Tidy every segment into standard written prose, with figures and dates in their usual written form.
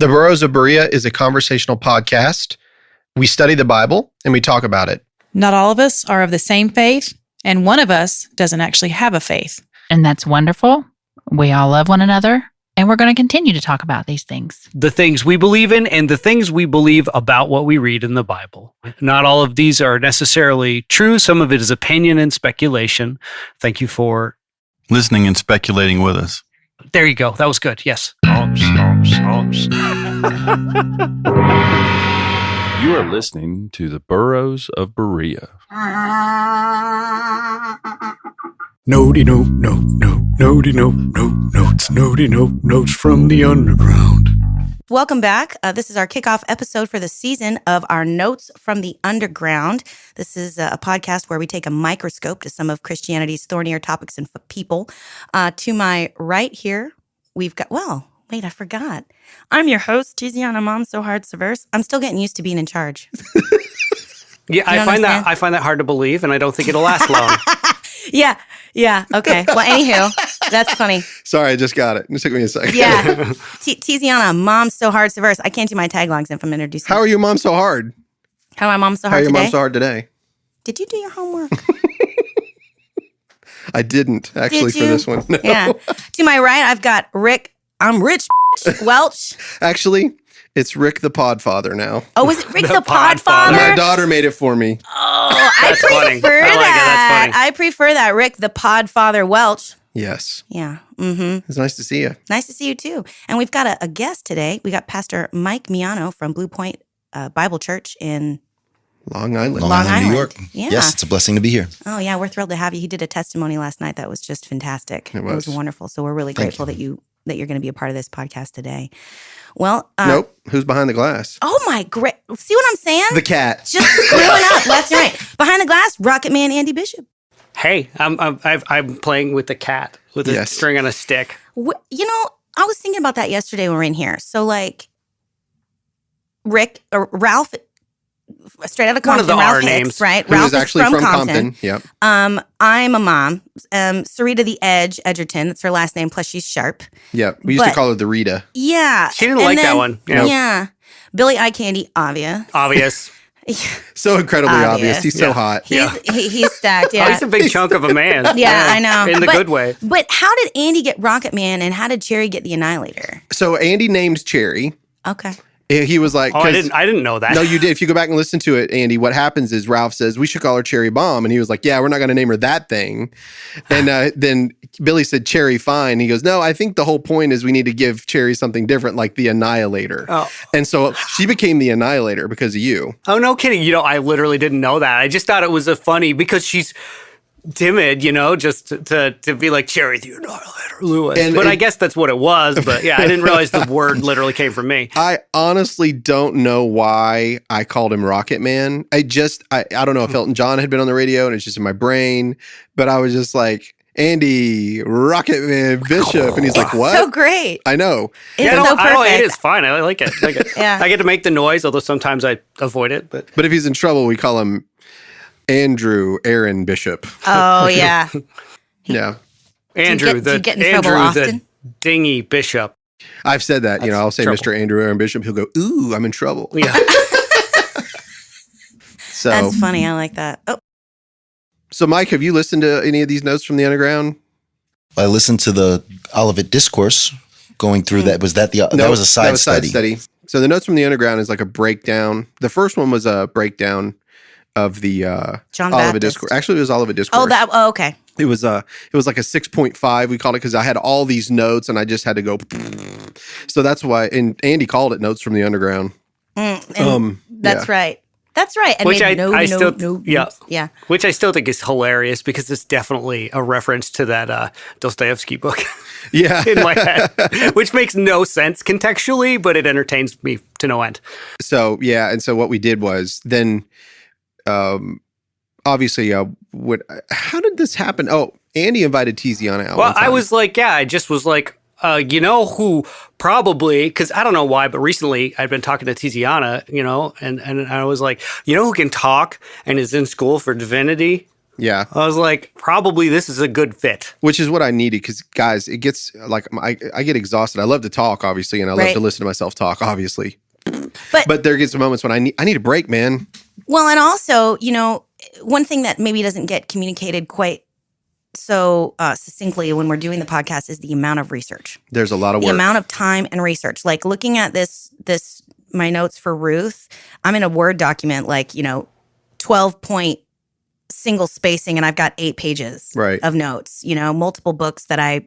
The Burrows of Berea is a conversational podcast. We study the Bible and we talk about it. Not all of us are of the same faith, and one of us doesn't actually have a faith. And that's wonderful. We all love one another, and we're going to continue to talk about these things. The things we believe in and the things we believe about what we read in the Bible. Not all of these are necessarily true. Some of it is opinion and speculation. Thank you for listening and speculating with us. There you go. That was good. Yes. You are listening to the Burrows of Berea. Nody no, nody no, notes, nody no, notes from the underground. Welcome back. This is our kickoff episode for the season of our Notes from the Underground. This is a podcast where we take a microscope to some of Christianity's thornier topics and people. To my right here, we've got, wait, I forgot. I'm your host, Tiziana Mom So Hard Severse. I'm still getting used to being in charge. Yeah, I find that hard to believe, and I don't think it'll last long. Yeah. Okay. Well, anywho, that's funny. Sorry, I just got it. It took me a second. Yeah. Tiziana, Mom So Hard Severse. I can't do my taglines if I'm introducing. How are you, Mom, so hard? How are my mom so How hard are your today? mom so hard today? Did you do your homework? I didn't, actually, for this one. No. Yeah. To my right, I've got Rick. I'm Rich Welch. Actually, it's Rick the Podfather now. Oh, is it Rick the Podfather? Podfather? My daughter made it for me. Oh, That's I funny. prefer I like it. that. That's funny. I prefer that. Rick the Podfather Welch. Yes. Yeah. Mm-hmm. It's nice to see you. Nice to see you too. And we've got a guest today. We got Pastor Mike Miano from Blue Point Bible Church in Long Island. Long Island, New York. Yeah. Yes, it's a blessing to be here. Oh, yeah. We're thrilled to have you. He did a testimony last night that was just fantastic. It was. Wonderful. So we're really Thank grateful that you're going to be a part of this podcast today. Well, Nope. Who's behind the glass? Oh my great! See what I'm saying? The cat. Just screwing up left and right. Behind the glass, Rocket Man Andy Bishop. Hey, I'm playing with the cat with a string on a stick. You know, I was thinking about that yesterday when we were in here. So, like, Ralph, straight out of Compton, One of the Ralph R Hicks, names. right? Who Ralph is actually from Compton. Yep. I'm a mom. Sarita the Edgerton. That's her last name. Plus, she's sharp. Yep. We used to call her the Rita. Yeah. She didn't like that one. Yeah. Billy Eye Candy, Obvious. So incredibly obvious. He's so hot. He's stacked. Yeah. Oh, he's a big chunk of a man. Yeah, I know. In the good way. But how did Andy get Rocket Man and how did Cherry get the Annihilator? So Andy named Cherry. Okay. He was like, I didn't know that. No, you did. If you go back and listen to it, Andy, what happens is Ralph says, we should call her Cherry Bomb. And he was like, yeah, we're not going to name her that thing. And then Billy said, Cherry Fine. He goes, no, I think the whole point is we need to give Cherry something different, like the Annihilator. Oh. And so she became the Annihilator because of you. Oh, no kidding. You know, I literally didn't know that. I just thought it was funny because she's timid, you know, just to be like Cherry the Annihilator Lewis. But I guess that's what it was. But yeah, I didn't realize the word literally came from me. I honestly don't know why I called him Rocket Man. I don't know if Elton John had been on the radio and it's just in my brain, but I was just like, Andy, Rocket Man Bishop. And he's like, what? So great. I know. It's so perfect. It is fine. I like it. Yeah. I get to make the noise, although sometimes I avoid it. But if he's in trouble, we call him Andrew Aaron Bishop. Oh, yeah. Yeah. Andrew, do you get in trouble often? the dingy Bishop. I've said that. I'll say trouble. Mr. Andrew Aaron Bishop. He'll go, ooh, I'm in trouble. Yeah. So that's funny. I like that. Oh. So, Mike, have you listened to any of these notes from the underground? I listened to the Olivet Discourse going through that. Was that that was a side study? So the notes from the underground is like a breakdown. The first one was a breakdown of the John Olivet Baptist. Discourse. Actually, it was Olivet Discourse. Okay. It was like a 6.5. We called it because I had all these notes and I just had to go. So that's why. And Andy called it Notes from the Underground. That's right. That's right. And Which yeah. Which I still think is hilarious because it's definitely a reference to that Dostoevsky book. Yeah. In my head, which makes no sense contextually, but it entertains me to no end. So, yeah. And so what we did was then, obviously, how did this happen? Oh, Andy invited Tiziana out. Well, I was like, I just was like, you know who probably, because I don't know why, but recently I'd been talking to Tiziana, and I was like, you know who can talk and is in school for divinity? Yeah. I was like, probably this is a good fit. Which is what I needed because, guys, it gets like I get exhausted. I love to talk, obviously, and I love Right. to listen to myself talk, obviously. But- But there gets moments when I need a break, man. Well, and also, one thing that maybe doesn't get communicated quite so succinctly when we're doing the podcast is the amount of research. There's a lot of The work. amount of time and research. Like looking at this my notes for Ruth, I'm in a Word document, 12-point single spacing, and I've got 8 pages Right. of notes, multiple books that I,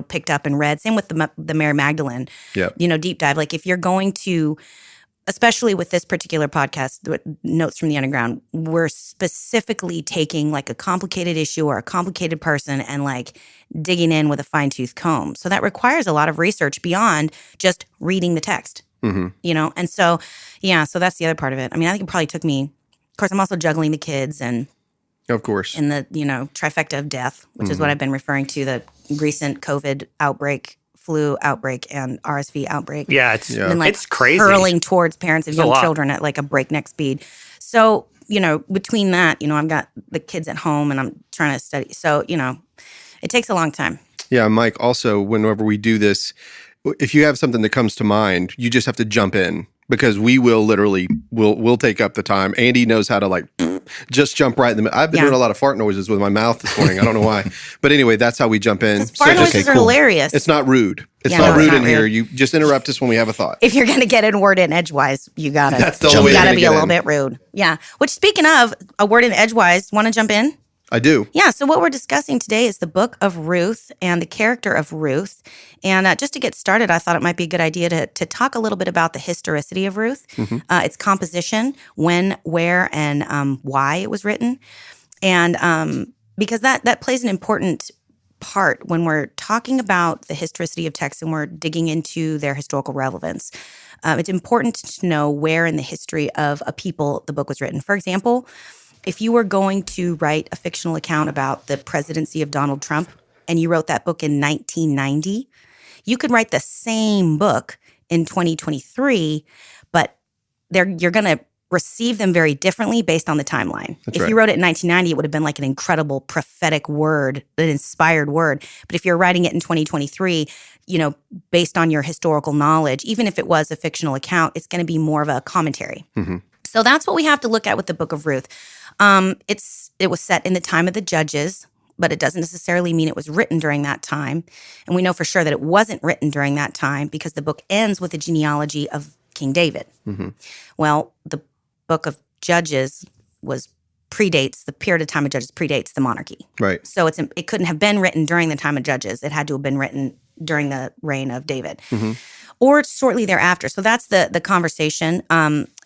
picked up and read. Same with the Mary Magdalene, Yep. Deep dive. Like if you're going to, especially with this particular podcast, Notes from the Underground, we're specifically taking like a complicated issue or a complicated person and like digging in with a fine-tooth comb. So that requires a lot of research beyond just reading the text, And so, so that's the other part of it. I mean, I think it probably took me, of course, I'm also juggling the kids and Of course. in the, trifecta of death, which is what I've been referring to, the recent COVID outbreak, flu outbreak, and RSV outbreak. Yeah, it's Been, it's crazy. hurling towards parents of It's a young lot. children at like a breakneck speed. So, between that, I've got the kids at home and I'm trying to study. So, it takes a long time. Yeah, Mike, also, whenever we do this, if you have something that comes to mind, you just have to jump in because we will literally, we'll take up the time. Andy knows how to like just jump right in the middle. I've been doing a lot of fart noises with my mouth this morning. I don't know why. But anyway, that's how we jump in. Fart noises are hilarious. It's not rude. It's Yeah, not no, it's rude not in here. rude. You just interrupt us when we have a thought. If you're going to get a word in edgewise, you got to. That's the only way You you're got to gonna be get a little in. bit rude. Yeah. Which, speaking of a word in edgewise, want to jump in? I do. Yeah, so what we're discussing today is the book of Ruth and the character of Ruth. And just to get started, I thought it might be a good idea to talk a little bit about the historicity of Ruth, its composition, when, where, and why it was written. And because that plays an important part when we're talking about the historicity of texts and we're digging into their historical relevance. It's important to know where in the history of a people the book was written. For example, if you were going to write a fictional account about the presidency of Donald Trump and you wrote that book in 1990, you could write the same book in 2023, but you're going to receive them very differently based on the timeline. If you wrote it in 1990, it would have been like an incredible prophetic word, an inspired word. But if you're writing it in 2023, based on your historical knowledge, even if it was a fictional account, it's going to be more of a commentary. So that's what we have to look at with the book of Ruth. It was set in the time of the judges, but it doesn't necessarily mean it was written during that time. And we know for sure that it wasn't written during that time because the book ends with a genealogy of King David. Well, the book of Judges the period of time of Judges predates the monarchy. Right. So it couldn't have been written during the time of Judges. It had to have been written during the reign of David. Or shortly thereafter. So that's the conversation.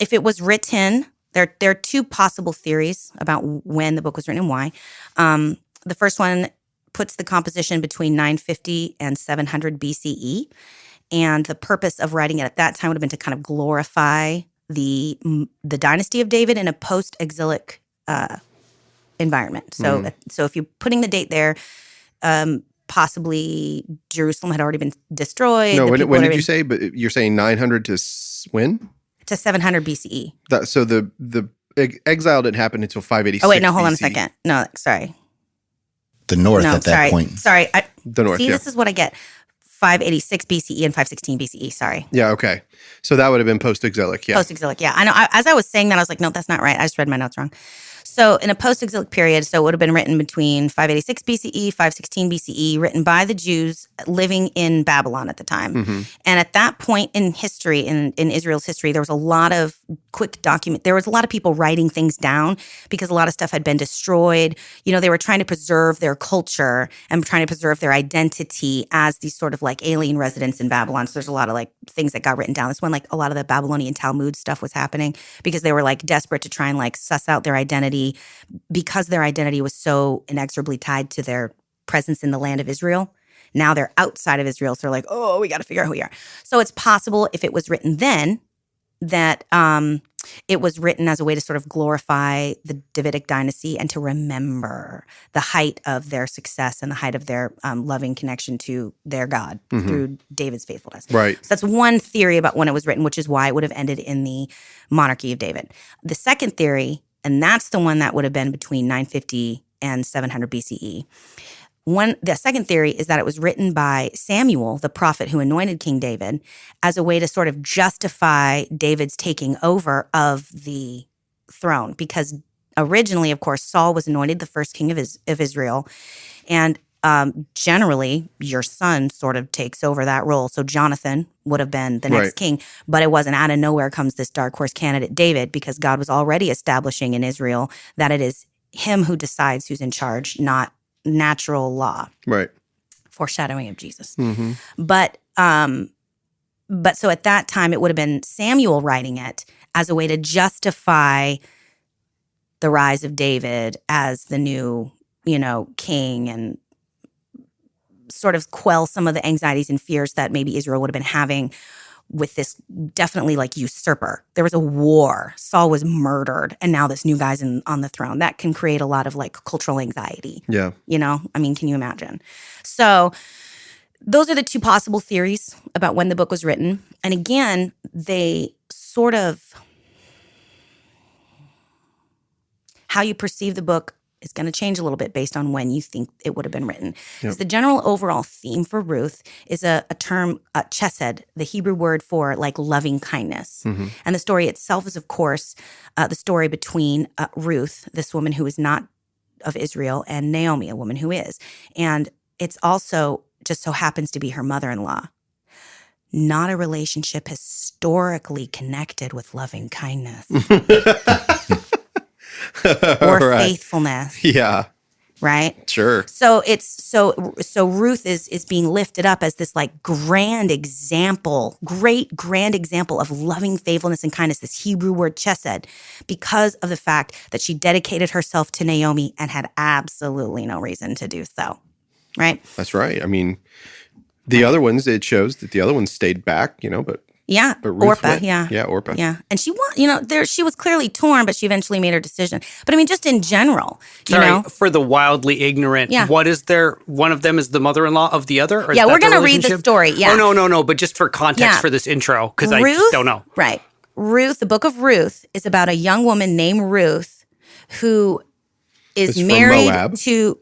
If it was written, there are 2 possible theories about when the book was written and why. The first one puts the composition between 950 and 700 BCE. And the purpose of writing it at that time would have been to kind of glorify the dynasty of David in a post-exilic environment. So if you're putting the date there, possibly Jerusalem had already been destroyed. No, when did you say? But you're saying 900 to when? To 700 BCE. So the exile didn't happen until 586. Oh, wait, no, hold on a BC. second. No, sorry. The north No, at that sorry. point. Sorry. The north, See, yeah. this is what I get. 586 BCE and 516 BCE. Sorry. Yeah, okay. So that would have been post-exilic, yeah. Post-exilic, yeah. I know. As I was saying that, I was like, no, that's not right. I just read my notes wrong. So in a post-exilic period, so it would have been written between 586 BCE, 516 BCE, written by the Jews living in Babylon at the time. And at that point in history, in Israel's history, there was a lot of there was a lot of people writing things down because a lot of stuff had been destroyed. They were trying to preserve their culture and trying to preserve their identity as these sort of like alien residents in Babylon. So there's a lot of like things that got written down. That's when like a lot of the Babylonian Talmud stuff was happening because they were like desperate to try and like suss out their identity because their identity was so inexorably tied to their presence in the land of Israel. Now they're outside of Israel. So they're like, oh, we got to figure out who we are. So it's possible if it was written then that it was written as a way to sort of glorify the Davidic dynasty and to remember the height of their success and the height of their loving connection to their God through David's faithfulness. Right. So that's one theory about when it was written, which is why it would have ended in the monarchy of David. The second theory, and that's the one that would have been between 950 and 700 BCE. The second theory is that it was written by Samuel, the prophet who anointed King David, as a way to sort of justify David's taking over of the throne. Because originally, of course, Saul was anointed the first king of Israel. And generally, your son sort of takes over that role. So Jonathan would have been the next king. But it wasn't out of nowhere comes this dark horse candidate, David, because God was already establishing in Israel that it is him who decides who's in charge, not natural law. Right. Foreshadowing of Jesus. Mm-hmm. But so at that time, it would have been Samuel writing it as a way to justify the rise of David as the new, king, and sort of quell some of the anxieties and fears that maybe Israel would have been having with this definitely like usurper. There was a war. Saul was murdered, and now this new guy's on the throne. That can create a lot of like cultural anxiety. Yeah. Can you imagine? So those are the two possible theories about when the book was written. And again, they sort of, how you perceive the book is going to change a little bit based on when you think it would have been written. Because the general overall theme for Ruth is a term, chesed, the Hebrew word for like loving kindness. Mm-hmm. And the story itself is, of course, the story between Ruth, this woman who is not of Israel, and Naomi, a woman who is. And it's also just so happens to be her mother-in-law. Not a relationship historically connected with loving kindness. Or faithfulness. Yeah. Right? Sure. So it's so Ruth is being lifted up as this like grand example of loving faithfulness and kindness, this Hebrew word chesed, because of the fact that she dedicated herself to Naomi and had absolutely no reason to do so. Right? That's right. I mean, the other ones, it shows that the other ones stayed back, but yeah, but Ruth Orpah, went. yeah. Yeah, Orpah. Yeah. And she she was clearly torn, but she eventually made her decision. But I mean, just in general, For the wildly ignorant, what is there? One of them is the mother-in-law of the other? Or is yeah, that we're going to read the relationship? story. Yeah. Oh, no. But just for context for this intro, because I just don't know. Right. Ruth, the book of Ruth is about a young woman named Ruth who is from married Moab. to,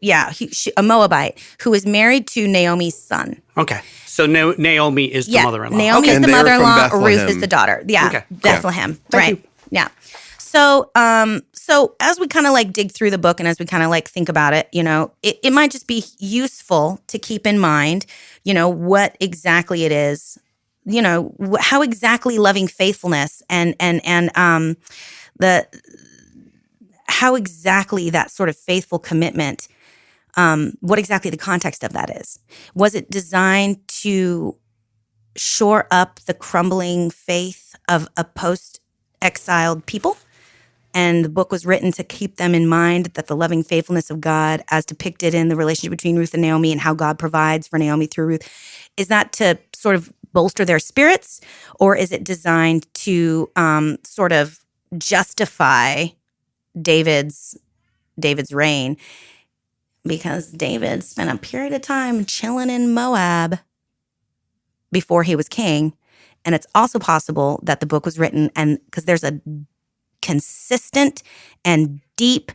a Moabite who is married to Naomi's son. Okay. So Naomi is the mother-in-law. Naomi is And the they're from mother-in-law. Ruth Bethlehem. is the daughter. Yeah, Okay. Bethlehem. Thank Right. you. Yeah. So, so as we kind of like dig through the book and as we kind of like think about it, it might just be useful to keep in mind, what exactly it is, how exactly loving faithfulness and how exactly that sort of faithful commitment. What exactly the context of that is. Was it designed to shore up the crumbling faith of a post-exiled people? And the book was written to keep them in mind that the loving faithfulness of God, as depicted in the relationship between Ruth and Naomi and how God provides for Naomi through Ruth, is that to sort of bolster their spirits? Or is it designed to sort of justify David's reign? Because David spent a period of time chilling in Moab before he was king. And it's also possible that the book was written, and because there's a consistent and deep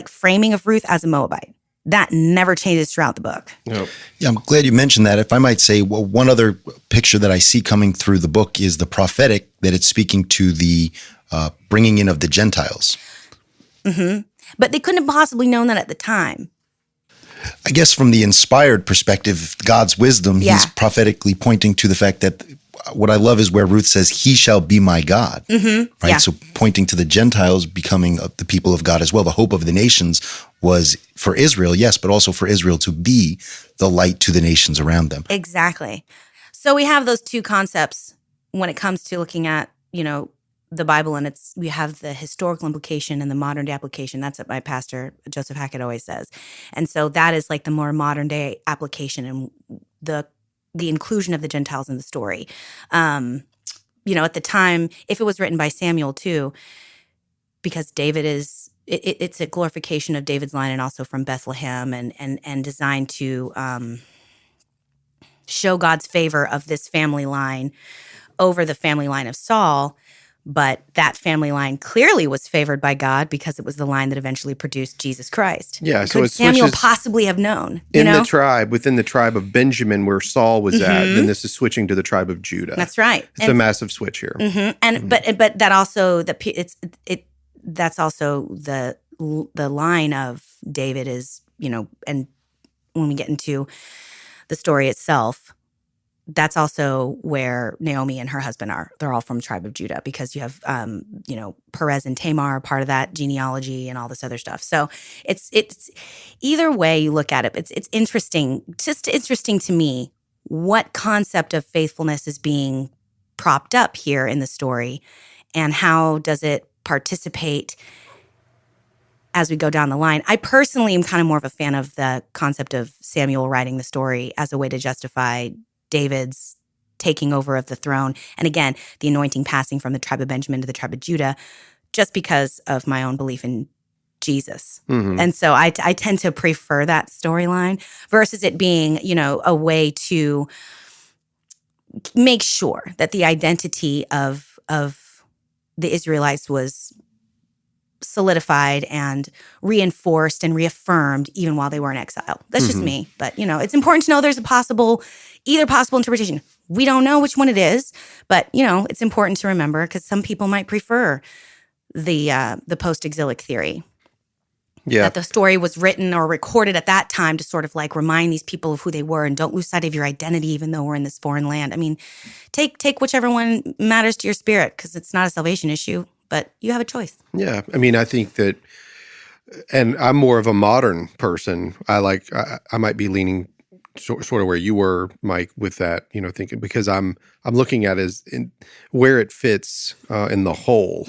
framing of Ruth as a Moabite. That never changes throughout the book. Nope. Yeah, I'm glad you mentioned that. If I might say, one other picture that I see coming through the book is the prophetic, that it's speaking to the bringing in of the Gentiles. Mm-hmm. But they couldn't have possibly known that at the time. I guess from the inspired perspective, God's wisdom, he's prophetically pointing to the fact that what I love is where Ruth says, he shall be my God, right? Yeah. So pointing to the Gentiles becoming the people of God as well. The hope of the nations was for Israel, yes, but also for Israel to be the light to the nations around them. Exactly. So we have those two concepts when it comes to looking at, the Bible, and we have the historical implication and the modern day application. That's what my pastor, Joseph Hackett, always says. And so that is like the more modern day application and the inclusion of the Gentiles in the story. At the time, if it was written by Samuel too, because David is, it's a glorification of David's line and also from Bethlehem and designed to show God's favor of this family line over the family line of Saul. But that family line clearly was favored by God because it was the line that eventually produced Jesus Christ. Yeah, so Could it Samuel switches possibly have known? within the tribe of Benjamin where Saul was at, then this is switching to the tribe of Judah. That's right. It's a massive switch here. But that also that's also the line of David is, and when we get into the story itself, that's also where Naomi and her husband are. They're all from the tribe of Judah because you have, Perez and Tamar are part of that genealogy and all this other stuff. So it's either way you look at it, it's interesting. Just interesting to me what concept of faithfulness is being propped up here in the story, and how does it participate as we go down the line. I personally am kind of more of a fan of the concept of Samuel writing the story as a way to justify David's taking over of the throne. And again, the anointing passing from the tribe of Benjamin to the tribe of Judah, just because of my own belief in Jesus. And so I tend to prefer that storyline versus it being, a way to make sure that the identity of the Israelites was solidified and reinforced and reaffirmed even while they were in exile. That's just me. But, it's important to know there's either possible interpretation. We don't know which one it is, but, it's important to remember because some people might prefer the post-exilic theory. Yeah. That the story was written or recorded at that time to sort of like remind these people of who they were and don't lose sight of your identity even though we're in this foreign land. I mean, take whichever one matters to your spirit because it's not a salvation issue, but you have a choice. Yeah. I mean, I think that, and I'm more of a modern person. I might be leaning sort of where you were, Mike, with that, thinking, because I'm looking at it as in where it fits in the whole,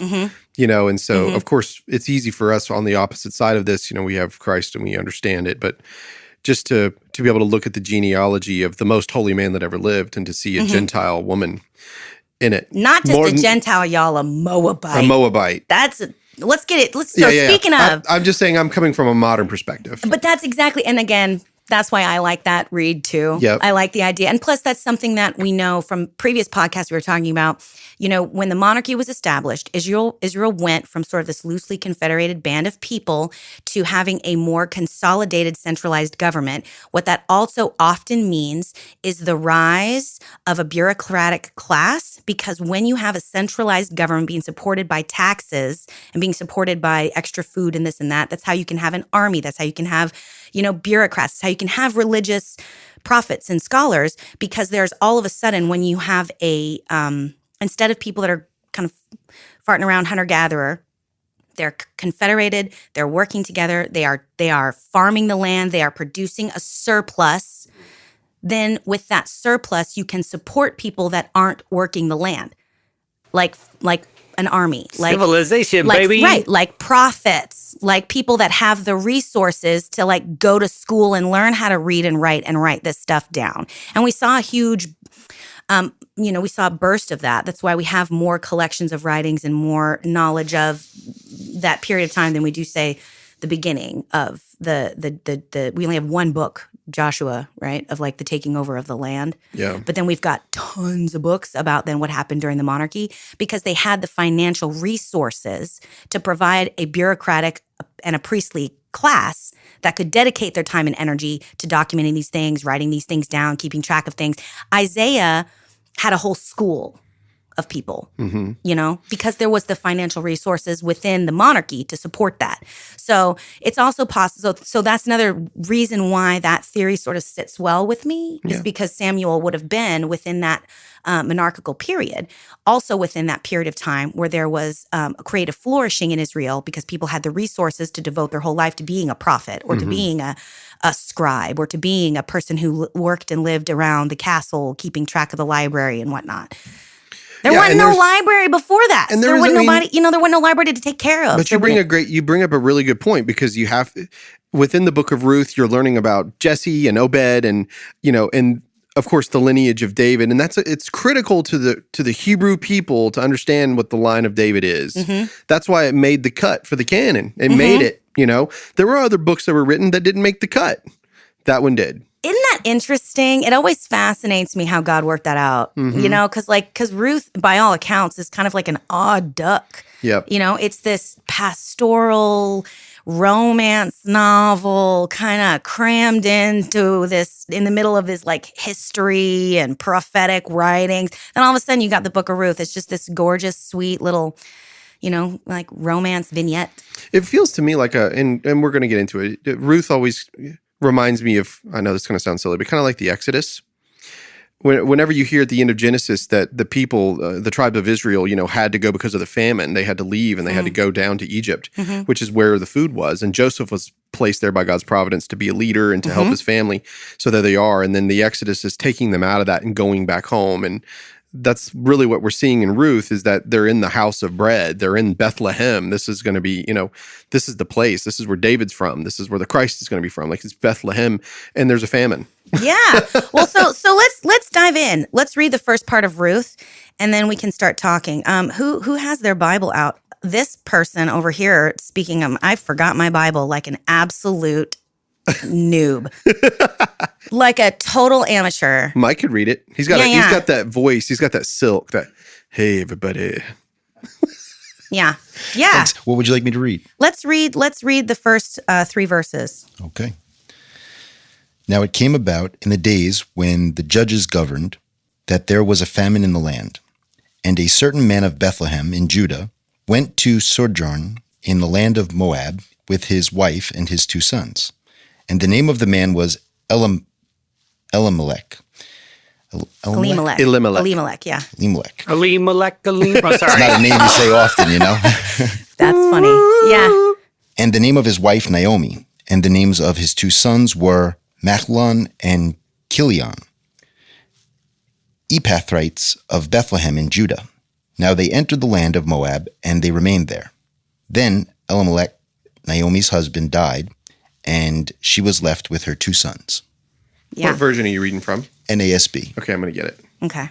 and so of course it's easy for us on the opposite side of this. We have Christ and we understand it, but just to be able to look at the genealogy of the most holy man that ever lived and to see a Gentile woman in it. Not just a Gentile, y'all, a Moabite. A Moabite. Let's get it. Speaking of. I'm just saying I'm coming from a modern perspective. But that's exactly, and again, that's why I like that read too. Yep. I like the idea. And plus that's something that we know from previous podcasts we were talking about. When the monarchy was established, Israel went from sort of this loosely confederated band of people to having a more consolidated, centralized government. What that also often means is the rise of a bureaucratic class, because when you have a centralized government being supported by taxes and being supported by extra food and this and that, that's how you can have an army. That's how you can have bureaucrats. It's how you can have religious prophets and scholars, because there's all of a sudden when you have instead of people that are kind of farting around hunter-gatherer, they're confederated, they're working together, they are farming the land, they are producing a surplus. Then with that surplus, you can support people that aren't working the land, like an army, like civilization, baby. Right, like prophets, like people that have the resources to like go to school and learn how to read and write this stuff down. And we saw a huge, we saw a burst of that. That's why we have more collections of writings and more knowledge of that period of time than we do, say, the beginning of the we only have one book, Joshua, right, of like the taking over of the land. Yeah. But then we've got tons of books about then what happened during the monarchy, because they had the financial resources to provide a bureaucratic and a priestly class that could dedicate their time and energy to documenting these things, writing these things down, keeping track of things. Isaiah had a whole school of people, because there was the financial resources within the monarchy to support that. So it's also possible. So that's another reason why that theory sort of sits well with me, is because Samuel would have been within that monarchical period, also within that period of time where there was a creative flourishing in Israel, because people had the resources to devote their whole life to being a prophet or to being a scribe or to being a person who worked and lived around the castle, keeping track of the library and whatnot. There wasn't no library before that. And there wasn't nobody, there wasn't no library to take care of. But you bring up a really good point, because you have, within the book of Ruth, you're learning about Jesse and Obed and, and of course the lineage of David. And it's critical to the Hebrew people to understand what the line of David is. That's why it made the cut for the canon. It made it, there were other books that were written that didn't make the cut. That one did. Isn't that interesting? It always fascinates me how God worked that out. Mm-hmm. You know, because Ruth, by all accounts, is kind of like an odd duck. Yep. You know, it's this pastoral romance novel kind of crammed into this in the middle of his like history and prophetic writings. And all of a sudden you got the book of Ruth. It's just this gorgeous, sweet little, you know, like romance vignette. It feels to me like and we're going to get into it. Ruth always reminds me of, I know this is going to sound silly, but kind of like the Exodus. Whenever you hear at the end of Genesis that the people, the tribe of Israel, you know, had to go because of the famine, they had to leave and they had to go down to Egypt, which is where the food was. And Joseph was placed there by God's providence to be a leader and to help his family. So there they are. And then the Exodus is taking them out of that and going back home. And that's really what we're seeing in Ruth, is that they're in the house of bread. They're in Bethlehem. This is going to be, you know, this is the place. This is where David's from. This is where the Christ is going to be from. Like, it's Bethlehem, and there's a famine. Yeah. Well, so let's dive in. Let's read the first part of Ruth, and then we can start talking. Who has their Bible out? This person over here, speaking of, I forgot my Bible like an absolute noob. Like a total amateur. Mike could read it. He's got he's got that voice. He's got that silk. That, hey everybody. Yeah. Thanks. What would you like me to read? Let's read the first 3 verses. Okay. Now it came about in the days when the judges governed that there was a famine in the land, and a certain man of Bethlehem in Judah went to sojourn in the land of Moab with his wife and his 2 sons. And the name of the man was Elimelech. Elimelech, yeah. Elimelech. Elimelech. Oh, It's sorry. not a name you say often, you know? That's funny. Yeah. And the name of his wife, Naomi, and the names of his 2 sons were Machlon and Chilion, Epathrites of Bethlehem in Judah. Now they entered the land of Moab, and they remained there. Then Elimelech, Naomi's husband, died, and she was left with her 2 sons. Yeah. What version are you reading from? NASB. Okay, I'm going to get it. Okay.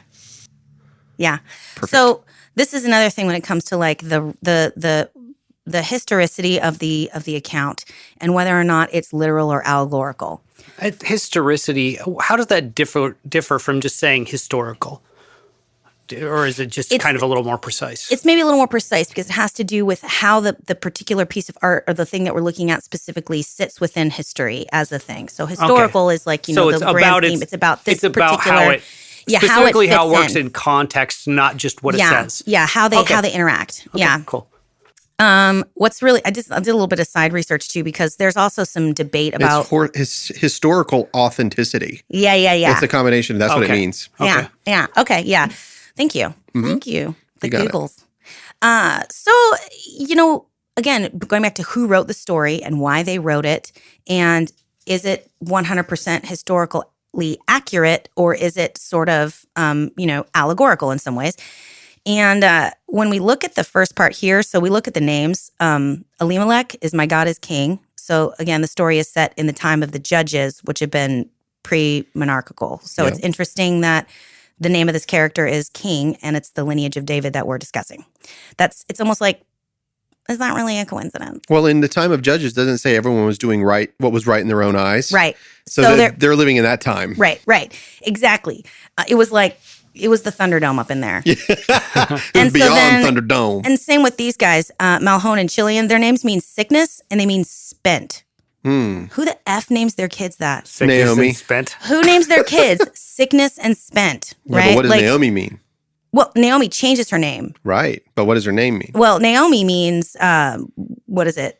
Yeah. Perfect. So this is another thing when it comes to like the historicity of the account and whether or not it's literal or allegorical. Historicity, how does that differ from just saying historical? Or is it just kind of a little more precise? It's maybe a little more precise because it has to do with how the particular piece of art or the thing that we're looking at specifically sits within history as a thing. So historical is like, you know, the grand theme. It's about this particular... Specifically how it works in context, not just what it says. Yeah, how they interact. Okay, yeah. Cool. What's really, I did a little bit of side research too, because there's also some debate about it's historical authenticity. Yeah. It's a combination. That's what it means. Okay. Yeah. Okay. Yeah. Thank you. Mm-hmm. Thank you. The You got it. Googles. So, you know, again, going back to who wrote the story and why they wrote it, and is it 100% historically accurate, or is it sort of, you know, allegorical in some ways? And when we look at the first part here, so we look at the names. Elimelech is my God is king. So again, the story is set in the time of the judges, which have been pre-monarchical. So it's interesting that the name of this character is King, and it's the lineage of David that we're discussing. It's almost like, it's not really a coincidence. Well, in the time of Judges, doesn't it say everyone was doing what was right in their own eyes? Right. So they're living in that time. Right. Exactly. It was the Thunderdome up in there. And beyond Thunderdome. And same with these guys, Malhon and Chilion. Their names mean sickness and they mean spent. Who the F names their kids that? Sickness Naomi. and spent. Who names their kids sickness and spent? Right. Yeah, but what does Naomi mean? Well, Naomi changes her name. Right. But what does her name mean? Well, Naomi means, what is it?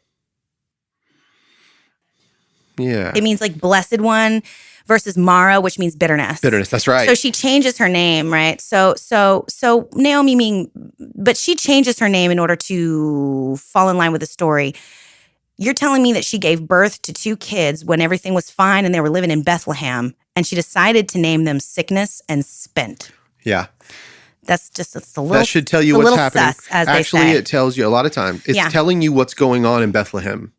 Yeah. It means like blessed one versus Mara, which means bitterness. Bitterness. That's right. So she changes her name, right? So Naomi but she changes her name in order to fall in line with the story. You're telling me that she gave birth to 2 kids when everything was fine and they were living in Bethlehem, and she decided to name them Sickness and Spent. Yeah. It's a little. That should tell you what's happening. Sus, as Actually, they say. it tells you a lot of time. It's telling you what's going on in Bethlehem.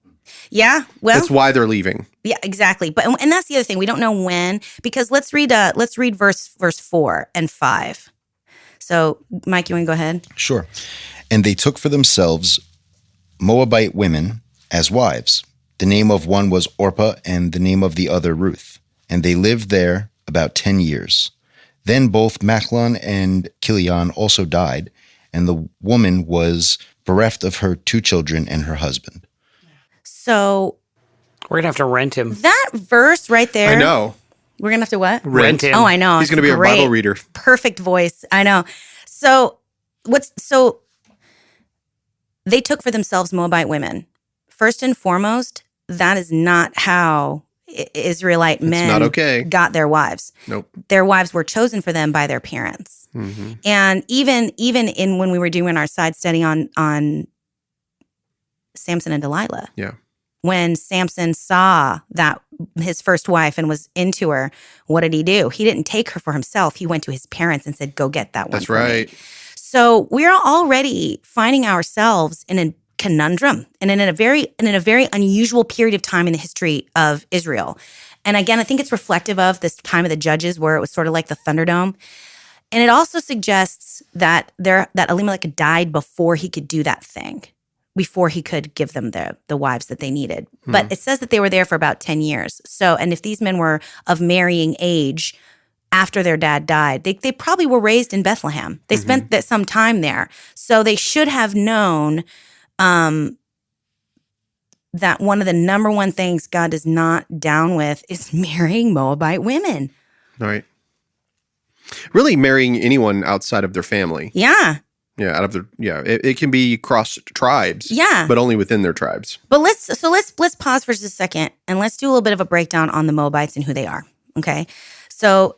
Yeah, well, That's why they're leaving. Yeah, exactly. And that's the other thing. We don't know when, because let's read verse 4 and 5. So, Mike, you want to go ahead? Sure. And they took for themselves Moabite women as wives. The name of one was Orpah, and the name of the other Ruth. and they lived there about 10 years. Then both Machlon and Kilion also died, and the woman was bereft of her 2 children and her husband. So We're going to have to rent him. that verse right there. I know. We're going to have to what? Rent him. Oh, I know. He's going to be our Great. Bible reader. Perfect voice. I know. So they took for themselves Moabite women. First and foremost, that is not how Israelite men not okay. got their wives. Nope. Their wives were chosen for them by their parents. Mm-hmm. And even in when we were doing our side study on Samson and Delilah. Yeah. When Samson saw that his first wife and was into her, what did he do? He didn't take her for himself. He went to his parents and said, "Go get that one." That's for me." right. So we're already finding ourselves in a conundrum and in a very unusual period of time in the history of Israel. And again, I think it's reflective of this time of the Judges, where it was sort of like the Thunderdome. And it also suggests that Elimelech died before he could do that thing, before he could give them the wives that they needed. But it says that they were there for about 10 years. So, and if these men were of marrying age after their dad died, they probably were raised in Bethlehem. They spent some time there. So they should have known that one of the number one things God is not down with is marrying Moabite women. Right. Really marrying anyone outside of their family. Yeah. Yeah, it can be cross tribes. Yeah. But only within their tribes. But let's pause for just a second and let's do a little bit of a breakdown on the Moabites and who they are. Okay. So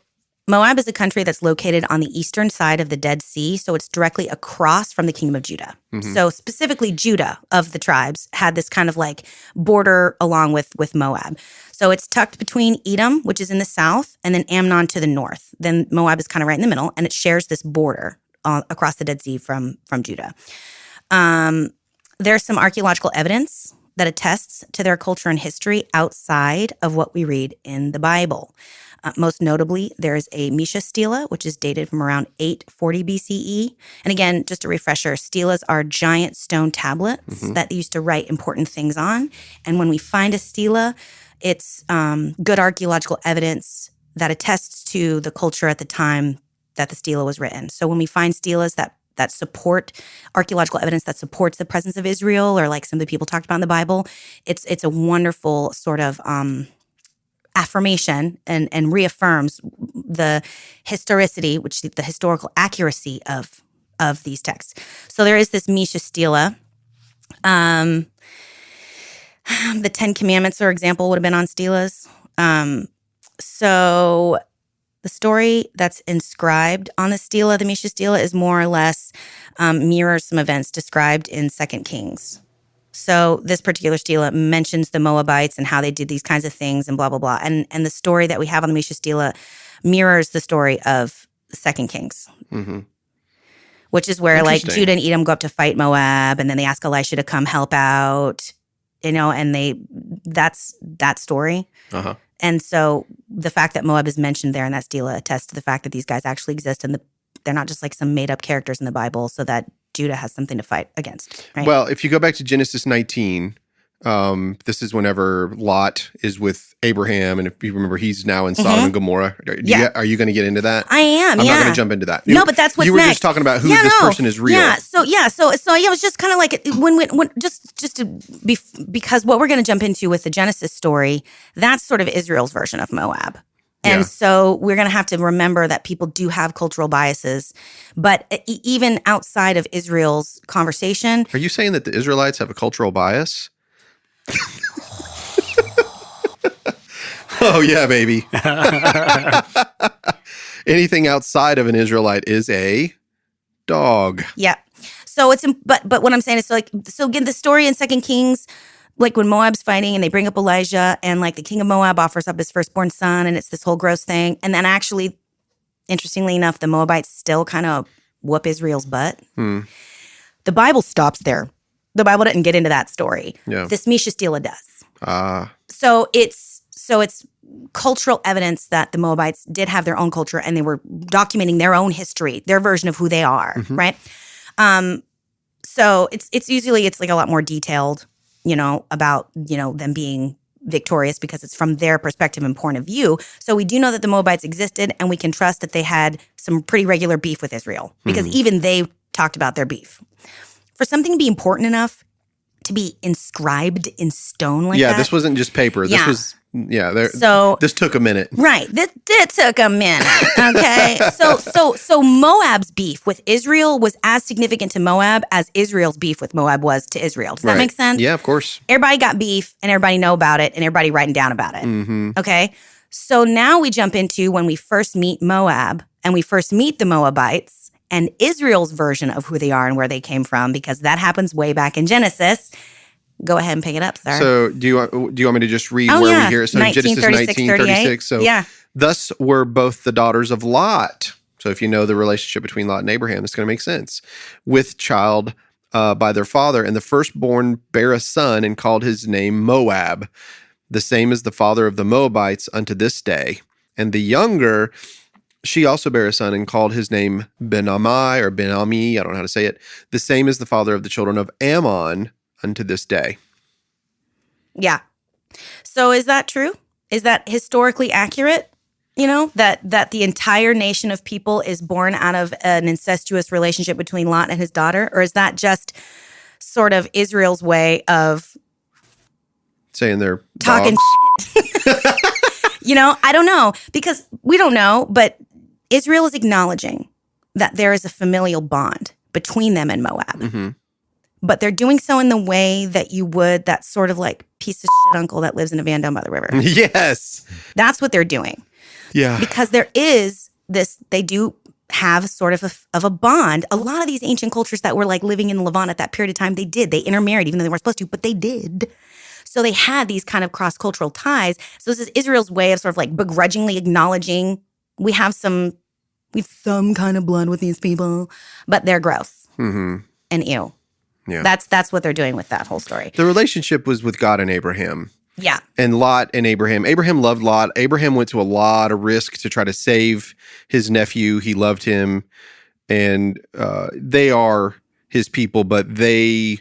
Moab is a country that's located on the eastern side of the Dead Sea, so it's directly across from the kingdom of Judah. Mm-hmm. So specifically Judah of the tribes had this kind of like border along with Moab. So it's tucked between Edom, which is in the south, and then Ammon to the north. Then Moab is kind of right in the middle, and it shares this border across the Dead Sea from Judah. There's some archaeological evidence that attests to their culture and history outside of what we read in the Bible. Most notably, there's a Mesha stela, which is dated from around 840 BCE. And again, just a refresher, stelas are giant stone tablets that they used to write important things on. And when we find a stela, it's good archaeological evidence that attests to the culture at the time that the stela was written. So when we find stelas that support archaeological evidence that supports the presence of Israel, or like some of the people talked about in the Bible, it's a wonderful sort of affirmation and reaffirms the historicity, which the historical accuracy of these texts. So there is this Mesha stela. The 10 Commandments, for example, would have been on stelas. So the story that's inscribed on the stela, the Mesha stela, is more or less mirrors some events described in 2 Kings. So this particular stela mentions the Moabites and how they did these kinds of things and blah, blah, blah. And the story that we have on the Mesha stela mirrors the story of 2 Kings, which is where like Judah and Edom go up to fight Moab, and then they ask Elisha to come help out, and that's that story. Uh-huh. And so the fact that Moab is mentioned there in that stela attests to the fact that these guys actually exist, and they're not just like some made up characters in the Bible, so that Judah has something to fight against. Right? Well, if you go back to Genesis 19, this is whenever Lot is with Abraham, and if you remember, he's now in Sodom and Gomorrah. Are you going to get into that? I am. I'm not going to jump into that. No, but that's what's you were next. just talking about who this person is real. So it was just kind of like when just to be, because what we're going to jump into with the Genesis story, that's sort of Israel's version of Moab. And so we're going to have to remember that people do have cultural biases. But even outside of Israel's conversation. Are you saying that the Israelites have a cultural bias? Oh, yeah, baby. Anything outside of an Israelite is a dog. Yeah. So but what I'm saying is, so again, the story in 2 Kings, like when Moab's fighting and they bring up Elijah, and like the king of Moab offers up his firstborn son, and it's this whole gross thing. And then actually, interestingly enough, the Moabites still kind of whoop Israel's butt. The Bible stops there. The Bible didn't get into that story. Yeah. This Mesha stela does. So it's cultural evidence that the Moabites did have their own culture, and they were documenting their own history, their version of who they are, right? So it's usually like a lot more detailed, about them being victorious because it's from their perspective and point of view. So we do know that the Moabites existed, and we can trust that they had some pretty regular beef with Israel because even they talked about their beef. For something to be important enough to be inscribed in stone like that. Yeah, this wasn't just paper. This was this took a minute. Right. It took a minute. Okay. So Moab's beef with Israel was as significant to Moab as Israel's beef with Moab was to Israel. Does that make sense? Yeah, of course. Everybody got beef and everybody know about it and everybody writing down about it. Mm-hmm. Okay. So now we jump into when we first meet Moab and we first meet the Moabites and Israel's version of who they are and where they came from, because that happens way back in Genesis. Go ahead and pick it up, sir. So do you want me to just read where we hear it? So Genesis 19:36. So thus were both the daughters of Lot. So if you know the relationship between Lot and Abraham, it's going to make sense. With child by their father, and the firstborn bare a son and called his name Moab, the same as the father of the Moabites unto this day. And the younger, she also bare a son and called his name Ben-Ammi or Ben-Ami, I don't know how to say it, the same as the father of the children of Ammon unto this day. Yeah. So is that true? Is that historically accurate? You know, that the entire nation of people is born out of an incestuous relationship between Lot and his daughter? Or is that just sort of Israel's way of saying they're talking shit? You know, I don't know, because we don't know, but Israel is acknowledging that there is a familial bond between them and Moab. Mm-hmm. But they're doing so in the way that you would that sort of like piece of shit uncle that lives in a van down by the river. Yes. That's what they're doing. Yeah. Because there is this, they do have sort of a bond. A lot of these ancient cultures that were like living in Levant at that period of time, they did. They intermarried even though they weren't supposed to, but they did. So they had these kind of cross-cultural ties. So this is Israel's way of sort of like begrudgingly acknowledging we have some kind of blood with these people, but they're gross and ew. Yeah. That's what they're doing with that whole story. The relationship was with God and Abraham. Yeah. And Lot and Abraham. Abraham loved Lot. Abraham went to a lot of risk to try to save his nephew. He loved him. And they are his people, but there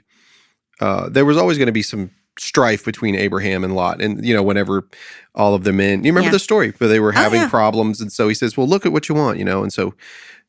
was always going to be some strife between Abraham and Lot. And, you know, whenever all of the men, you remember the story where they were having problems. And so he says, well, look at what you want, you know. And so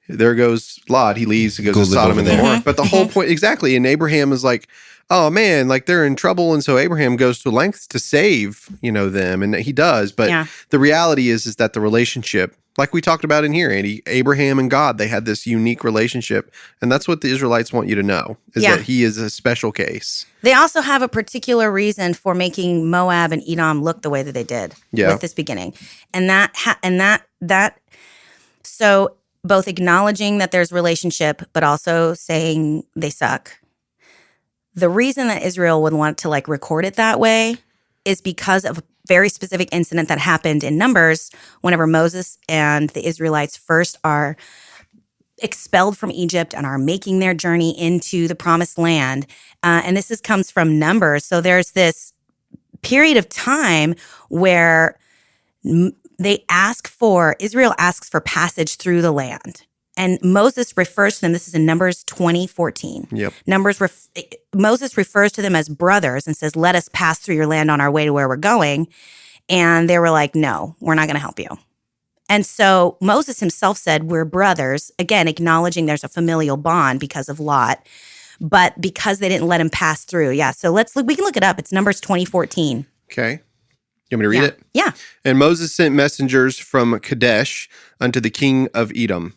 there goes Lot. He leaves and goes to Sodom and Gomorrah. But the whole point, exactly. And Abraham is like, oh man, like they're in trouble. And so Abraham goes to lengths to save, you know, them. And he does. But the reality is that the relationship, like we talked about in here, Andy, Abraham and God, they had this unique relationship. And that's what the Israelites want you to know, is that he is a special case. They also have a particular reason for making Moab and Edom look the way that they did with this beginning. And so both acknowledging that there's relationship, but also saying they suck. The reason that Israel would want to like record it that way is because of a very specific incident that happened in Numbers whenever Moses and the Israelites first are expelled from Egypt and are making their journey into the promised land. And this comes from Numbers. So there's this period of time where Israel asks for passage through the land. And Moses refers to them, this is in Numbers 20:14. Yep. Moses refers to them as brothers and says, let us pass through your land on our way to where we're going. And they were like, no, we're not going to help you. And so Moses himself said, we're brothers, again, acknowledging there's a familial bond because of Lot, but because they didn't let him pass through. Yeah, so we can look it up. It's Numbers 20:14. Okay. You want me to read it? Yeah. And Moses sent messengers from Kadesh unto the king of Edom.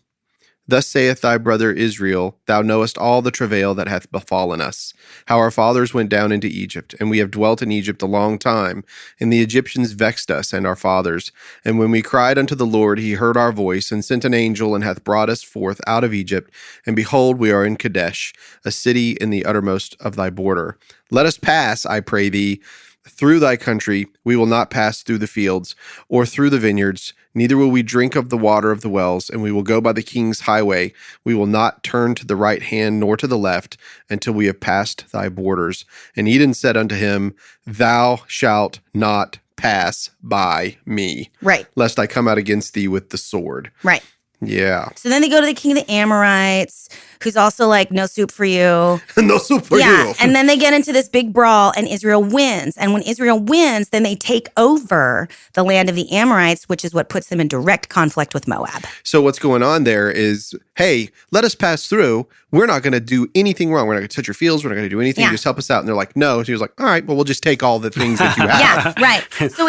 Thus saith thy brother Israel, thou knowest all the travail that hath befallen us, how our fathers went down into Egypt, and we have dwelt in Egypt a long time, and the Egyptians vexed us and our fathers. And when we cried unto the Lord, he heard our voice, and sent an angel, and hath brought us forth out of Egypt. And behold, we are in Kadesh, a city in the uttermost of thy border. Let us pass, I pray thee, through thy country. We will not pass through the fields, or through the vineyards, neither will we drink of the water of the wells, and we will go by the king's highway. We will not turn to the right hand nor to the left until we have passed thy borders. And Eden said unto him, thou shalt not pass by me, right, lest I come out against thee with the sword. Right. Yeah. So then they go to the king of the Amorites, who's also like, no soup for you. No soup for you. And then they get into this big brawl and Israel wins. And when Israel wins, then they take over the land of the Amorites, which is what puts them in direct conflict with Moab. So what's going on there is, hey, let us pass through. We're not going to do anything wrong. We're not going to touch your fields. We're not going to do anything. Yeah. Just help us out. And they're like, no. She was like, all right, well, we'll just take all the things that you have. Yeah, right. So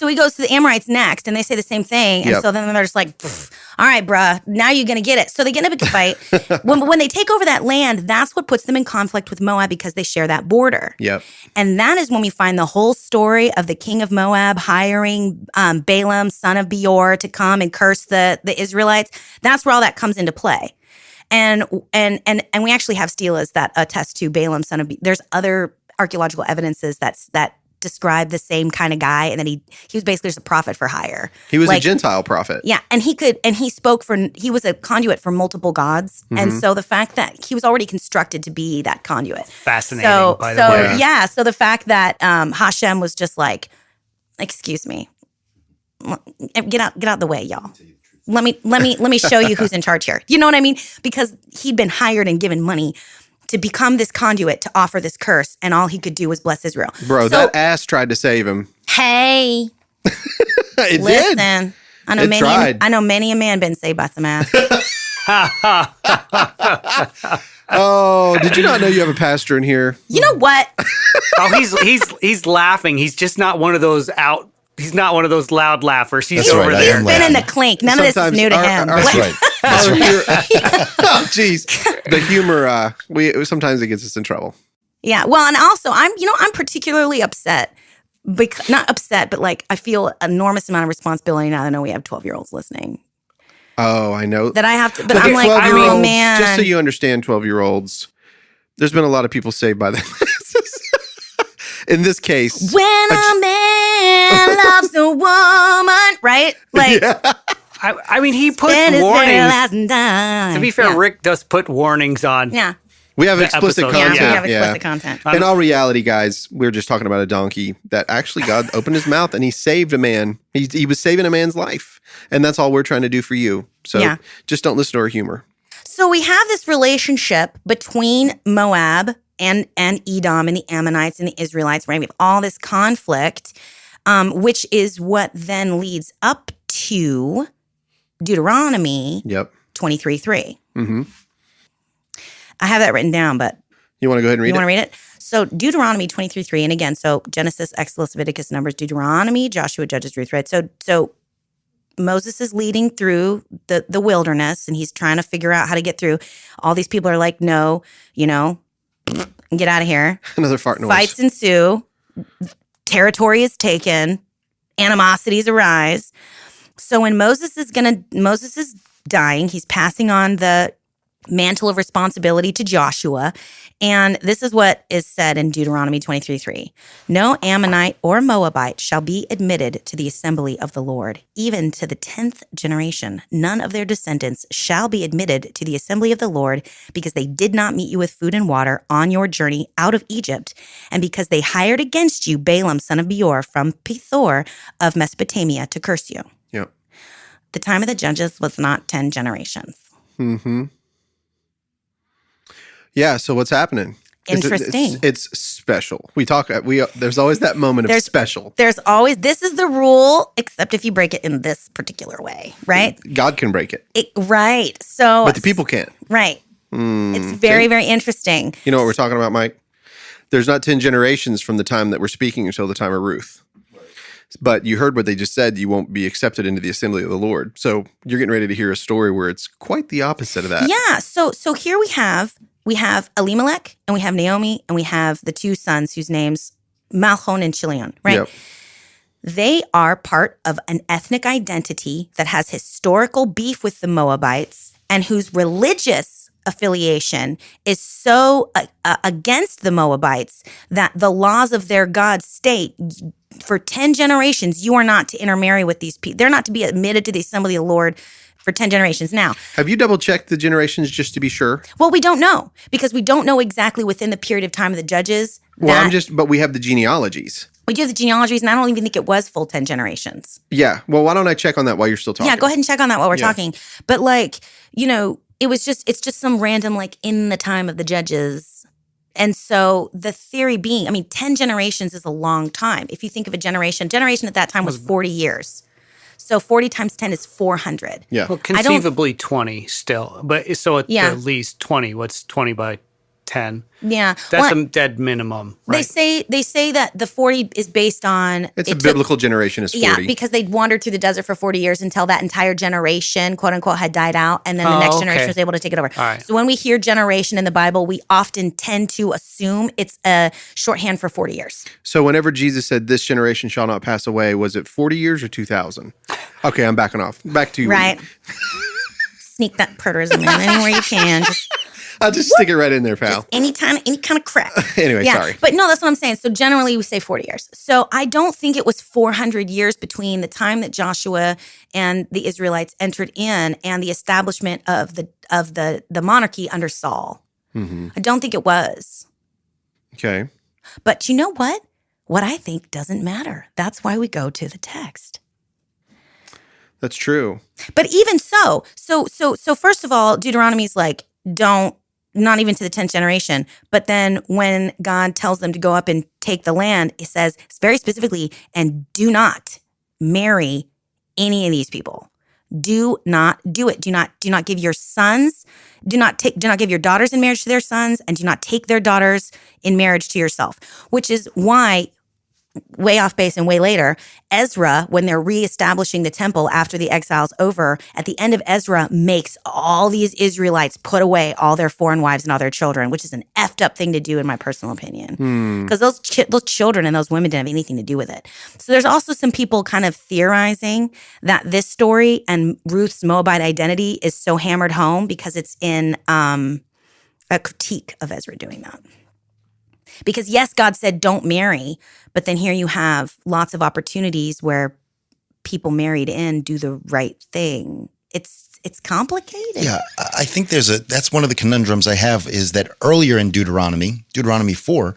he goes to the Amorites next, and they say the same thing. And so then they're just like, all right, bruh, now you're going to get it. So they get in a big fight. When they take over that land, that's what puts them in conflict with Moab because they share that border. Yep. And that is when we find the whole story of the king of Moab hiring Balaam, son of Beor, to come and curse the Israelites. That's where all that comes into play. And we actually have stelas that attest to Balaam, son of Beor. There's other archaeological evidences that describe the same kind of guy, and then he was basically just a prophet for hire. He was a Gentile prophet. Yeah, and he was a conduit for multiple gods, and so the fact that he was already constructed to be that conduit. Fascinating, by the way. Yeah, so the fact that Hashem was just like, excuse me, get out the way, y'all. Let me show you who's in charge here. You know what I mean? Because he'd been hired and given money to become this conduit to offer this curse, and all he could do was bless Israel. Bro, that ass tried to save him. Hey, listen, I know many a man been saved by some ass. Oh, did you not know you have a pastor in here? You know what? He's laughing. He's just not one of those out. He's not one of those loud laughers. He's That's over right, there. He's been in the clink. None of this is new to him. That's right. Oh, jeez. The humor, sometimes it gets us in trouble. Yeah. Well, and also I'm particularly upset. Not upset, but like I feel enormous amount of responsibility now that I know we have 12-year-olds listening. Oh, I know. That I have to, but I'm like, oh man. Just so you understand, 12-year-olds, there's been a lot of people saved by them. In this case. When a man loves a woman, right? Like, I mean, he puts warnings. To be fair, Rick does put warnings on. Yeah. We have explicit content. Yeah, we have explicit content. In all reality, guys, we were just talking about a donkey that actually God opened his mouth and he saved a man. He was saving a man's life. And that's all we're trying to do for you. So just don't listen to our humor. So we have this relationship between Moab and Edom and the Ammonites and the Israelites, right? We have all this conflict, which is what then leads up to Deuteronomy 23:3. Mm-hmm. I have that written down, but you want to go ahead and read it? You want to read it? So Deuteronomy 23:3, and again, so Genesis, Exodus, Leviticus, Numbers, Deuteronomy, Joshua, Judges, Ruth, right? So Moses is leading through the wilderness, and he's trying to figure out how to get through. All these people are like, no, get out of here. Another fart noise. Fights ensue. Territory is taken. Animosities arise. So when Moses is dying, he's passing on the mantle of responsibility to Joshua. And this is what is said in Deuteronomy 23:3. No Ammonite or Moabite shall be admitted to the assembly of the Lord, even to the 10th generation. None of their descendants shall be admitted to the assembly of the Lord, because they did not meet you with food and water on your journey out of Egypt, and because they hired against you Balaam, son of Beor, from Pethor of Mesopotamia to curse you. Yep. The time of the judges was not 10 generations. Mm-hmm. Yeah, so what's happening? Interesting. It's special. There's always that moment of special. There's always, this is the rule, except if you break it in this particular way, right? God can break it. Right. So, but the people can't. Right. It's very, very interesting. You know what we're talking about, Mike? There's not 10 generations from the time that we're speaking until the time of Ruth. But you heard what they just said. You won't be accepted into the assembly of the Lord. So you're getting ready to hear a story where it's quite the opposite of that. Yeah. So here we have Elimelech, and we have Naomi, and we have the two sons whose names, Malchon and Chilion, right? Yep. They are part of an ethnic identity that has historical beef with the Moabites, and whose religious affiliation is so against the Moabites that the laws of their God state for 10 generations, you are not to intermarry with these people. They're not to be admitted to the assembly of the Lord for 10 generations. Now, have you double checked the generations just to be sure? Well, we don't know, because we don't know exactly within the period of time of the judges. But we have the genealogies. We do have the genealogies, and I don't even think it was full 10 generations. Yeah. Well, why don't I check on that while you're still talking? Yeah, go ahead and check on that while we're Yeah. talking. But like, it's just some random, like, in the time of the judges. And so the theory being, 10 generations is a long time. If you think of a generation at that time was 40 years. So 40 times 10 is 400. Yeah. Well, conceivably 20 still. But so at Yeah. least 20. What's 20 by 10? Yeah. That's a dead minimum, right? They say that the 40 is based on It's a biblical generation is 40. Yeah, because they wandered through the desert for 40 years until that entire generation, quote unquote, had died out, and then the next generation was able to take it over. All right. So when we hear generation in the Bible, we often tend to assume it's a shorthand for 40 years. So whenever Jesus said, "This generation shall not pass away," was it 40 years or 2,000? Okay, I'm backing off. Back to you. Right. Sneak that preterism in anywhere you can. I'll just stick it right in there, pal. Any kind of crap. Anyway, sorry. But no, that's what I'm saying. So generally we say 40 years. So I don't think it was 400 years between the time that Joshua and the Israelites entered in and the establishment of the monarchy under Saul. Mm-hmm. I don't think it was. Okay. But you know what? What I think doesn't matter. That's why we go to the text. That's true. But even so first of all, Deuteronomy's like, not even to the 10th generation. But then when God tells them to go up and take the land, it says very specifically, and do not marry any of these people. Do not do it. Do not give your sons, do not give your daughters in marriage to their sons, and do not take their daughters in marriage to yourself. Which is why, way off base and way later, Ezra, when they're reestablishing the temple after the exile's over, at the end of Ezra makes all these Israelites put away all their foreign wives and all their children, which is an effed up thing to do in my personal opinion. Because those children and those women didn't have anything to do with it. So there's also some people kind of theorizing that this story and Ruth's Moabite identity is so hammered home because it's in a critique of Ezra doing that. Because yes, God said don't marry, but then here you have lots of opportunities where people married in do the right thing. It's complicated. Yeah, I think that's one of the conundrums I have is that earlier in Deuteronomy 4,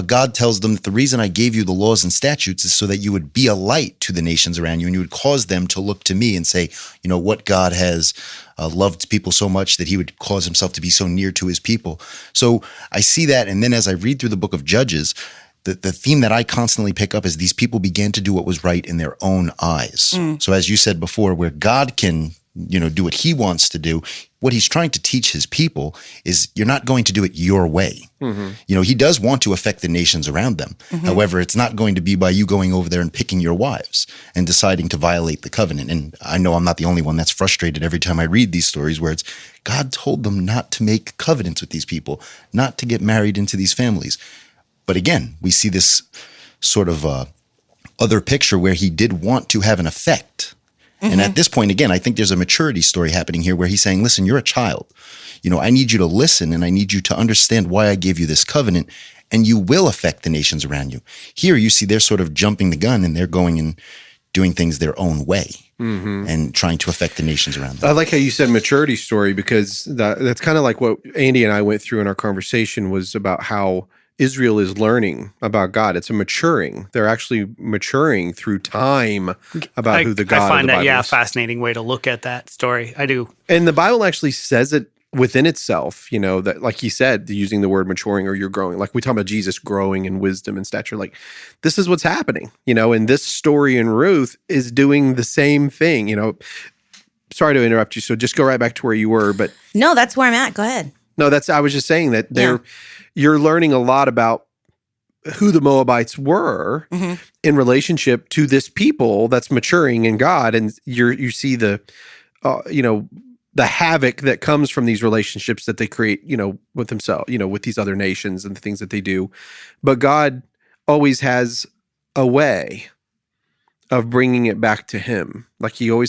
God tells them that the reason I gave you the laws and statutes is so that you would be a light to the nations around you and you would cause them to look to me and say, what God has loved people so much that he would cause himself to be so near to his people. So I see that. And then as I read through the book of Judges, the theme that I constantly pick up is these people began to do what was right in their own eyes. So as you said before, where God can do what he wants to do, what he's trying to teach his people is you're not going to do it your way. Mm-hmm. He does want to affect the nations around them. Mm-hmm. However, it's not going to be by you going over there and picking your wives and deciding to violate the covenant. And I know I'm not the only one that's frustrated every time I read these stories where it's God told them not to make covenants with these people, not to get married into these families. But again, we see this sort of other picture where he did want to have an effect. And at this point, again, I think there's a maturity story happening here where he's saying, listen, you're a child. I need you to listen and I need you to understand why I gave you this covenant and you will affect the nations around you. Here you see they're sort of jumping the gun and they're going and doing things their own way and trying to affect the nations around them. I like how you said maturity story because that's kind of like what Andy and I went through in our conversation was about how Israel is learning about God. It's a maturing. They're actually maturing through time about who the God I find of the Bible that, is. fascinating way to look at that story. I do. And the Bible actually says it within itself, that like he said, using the word maturing or you're growing. Like we talk about Jesus growing in wisdom and stature. Like this is what's happening, and this story in Ruth is doing the same thing, Sorry to interrupt you. So just go right back to where you were. But No, that's where I'm at. Go ahead. No, I was just saying that you're learning a lot about who the Moabites were in relationship to this people that's maturing in God. And you see the havoc that comes from these relationships that they create, with themselves, with these other nations and the things that they do. But God always has a way of bringing it back to him. Like even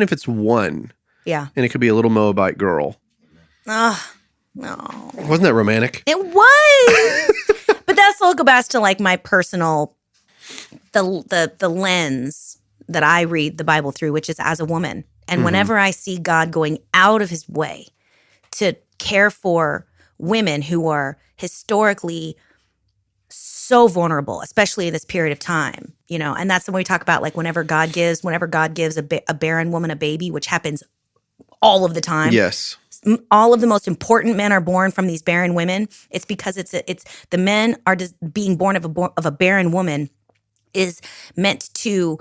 if it's one, and it could be a little Moabite girl. No. Wasn't that romantic? It was. But that's all go back to like my personal, the lens that I read the Bible through, which is as a woman. And whenever I see God going out of his way to care for women who are historically so vulnerable, especially in this period of time, you know. And that's when we talk about like whenever God gives a barren woman a baby, which happens all of the time. Yes. All of the most important men are born from these barren women. It's because it's the men are just being born of a barren woman is meant to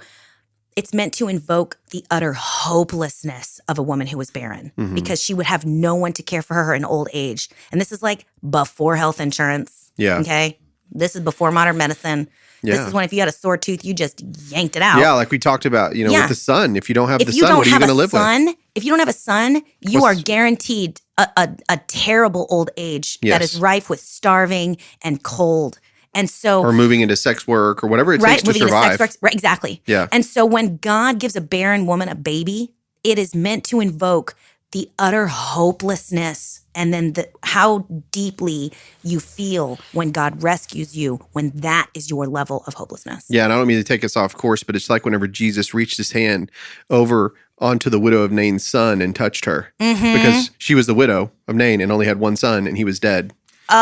invoke the utter hopelessness of a woman who was barren, because she would have no one to care for her in old age. And this is like before health insurance. Yeah. Okay. This is before modern medicine. Yeah. This is when if you had a sore tooth, you just yanked it out. Yeah, like we talked about, with the sun. If you don't have If the you sun, don't what are you have going to a live son, with? if you don't have a son, you are guaranteed a terrible old age that is rife with starving and cold. And so, or moving into sex work or whatever it takes to moving into survive. sex work, right, exactly. Yeah. And so when God gives a barren woman a baby, it is meant to invoke the utter hopelessness and then how deeply you feel when God rescues you, when that is your level of hopelessness. Yeah, and I don't mean to take us off course, but it's like whenever Jesus reached his hand over onto the widow of Nain's son and touched her, because she was the widow of Nain and only had one son and he was dead. He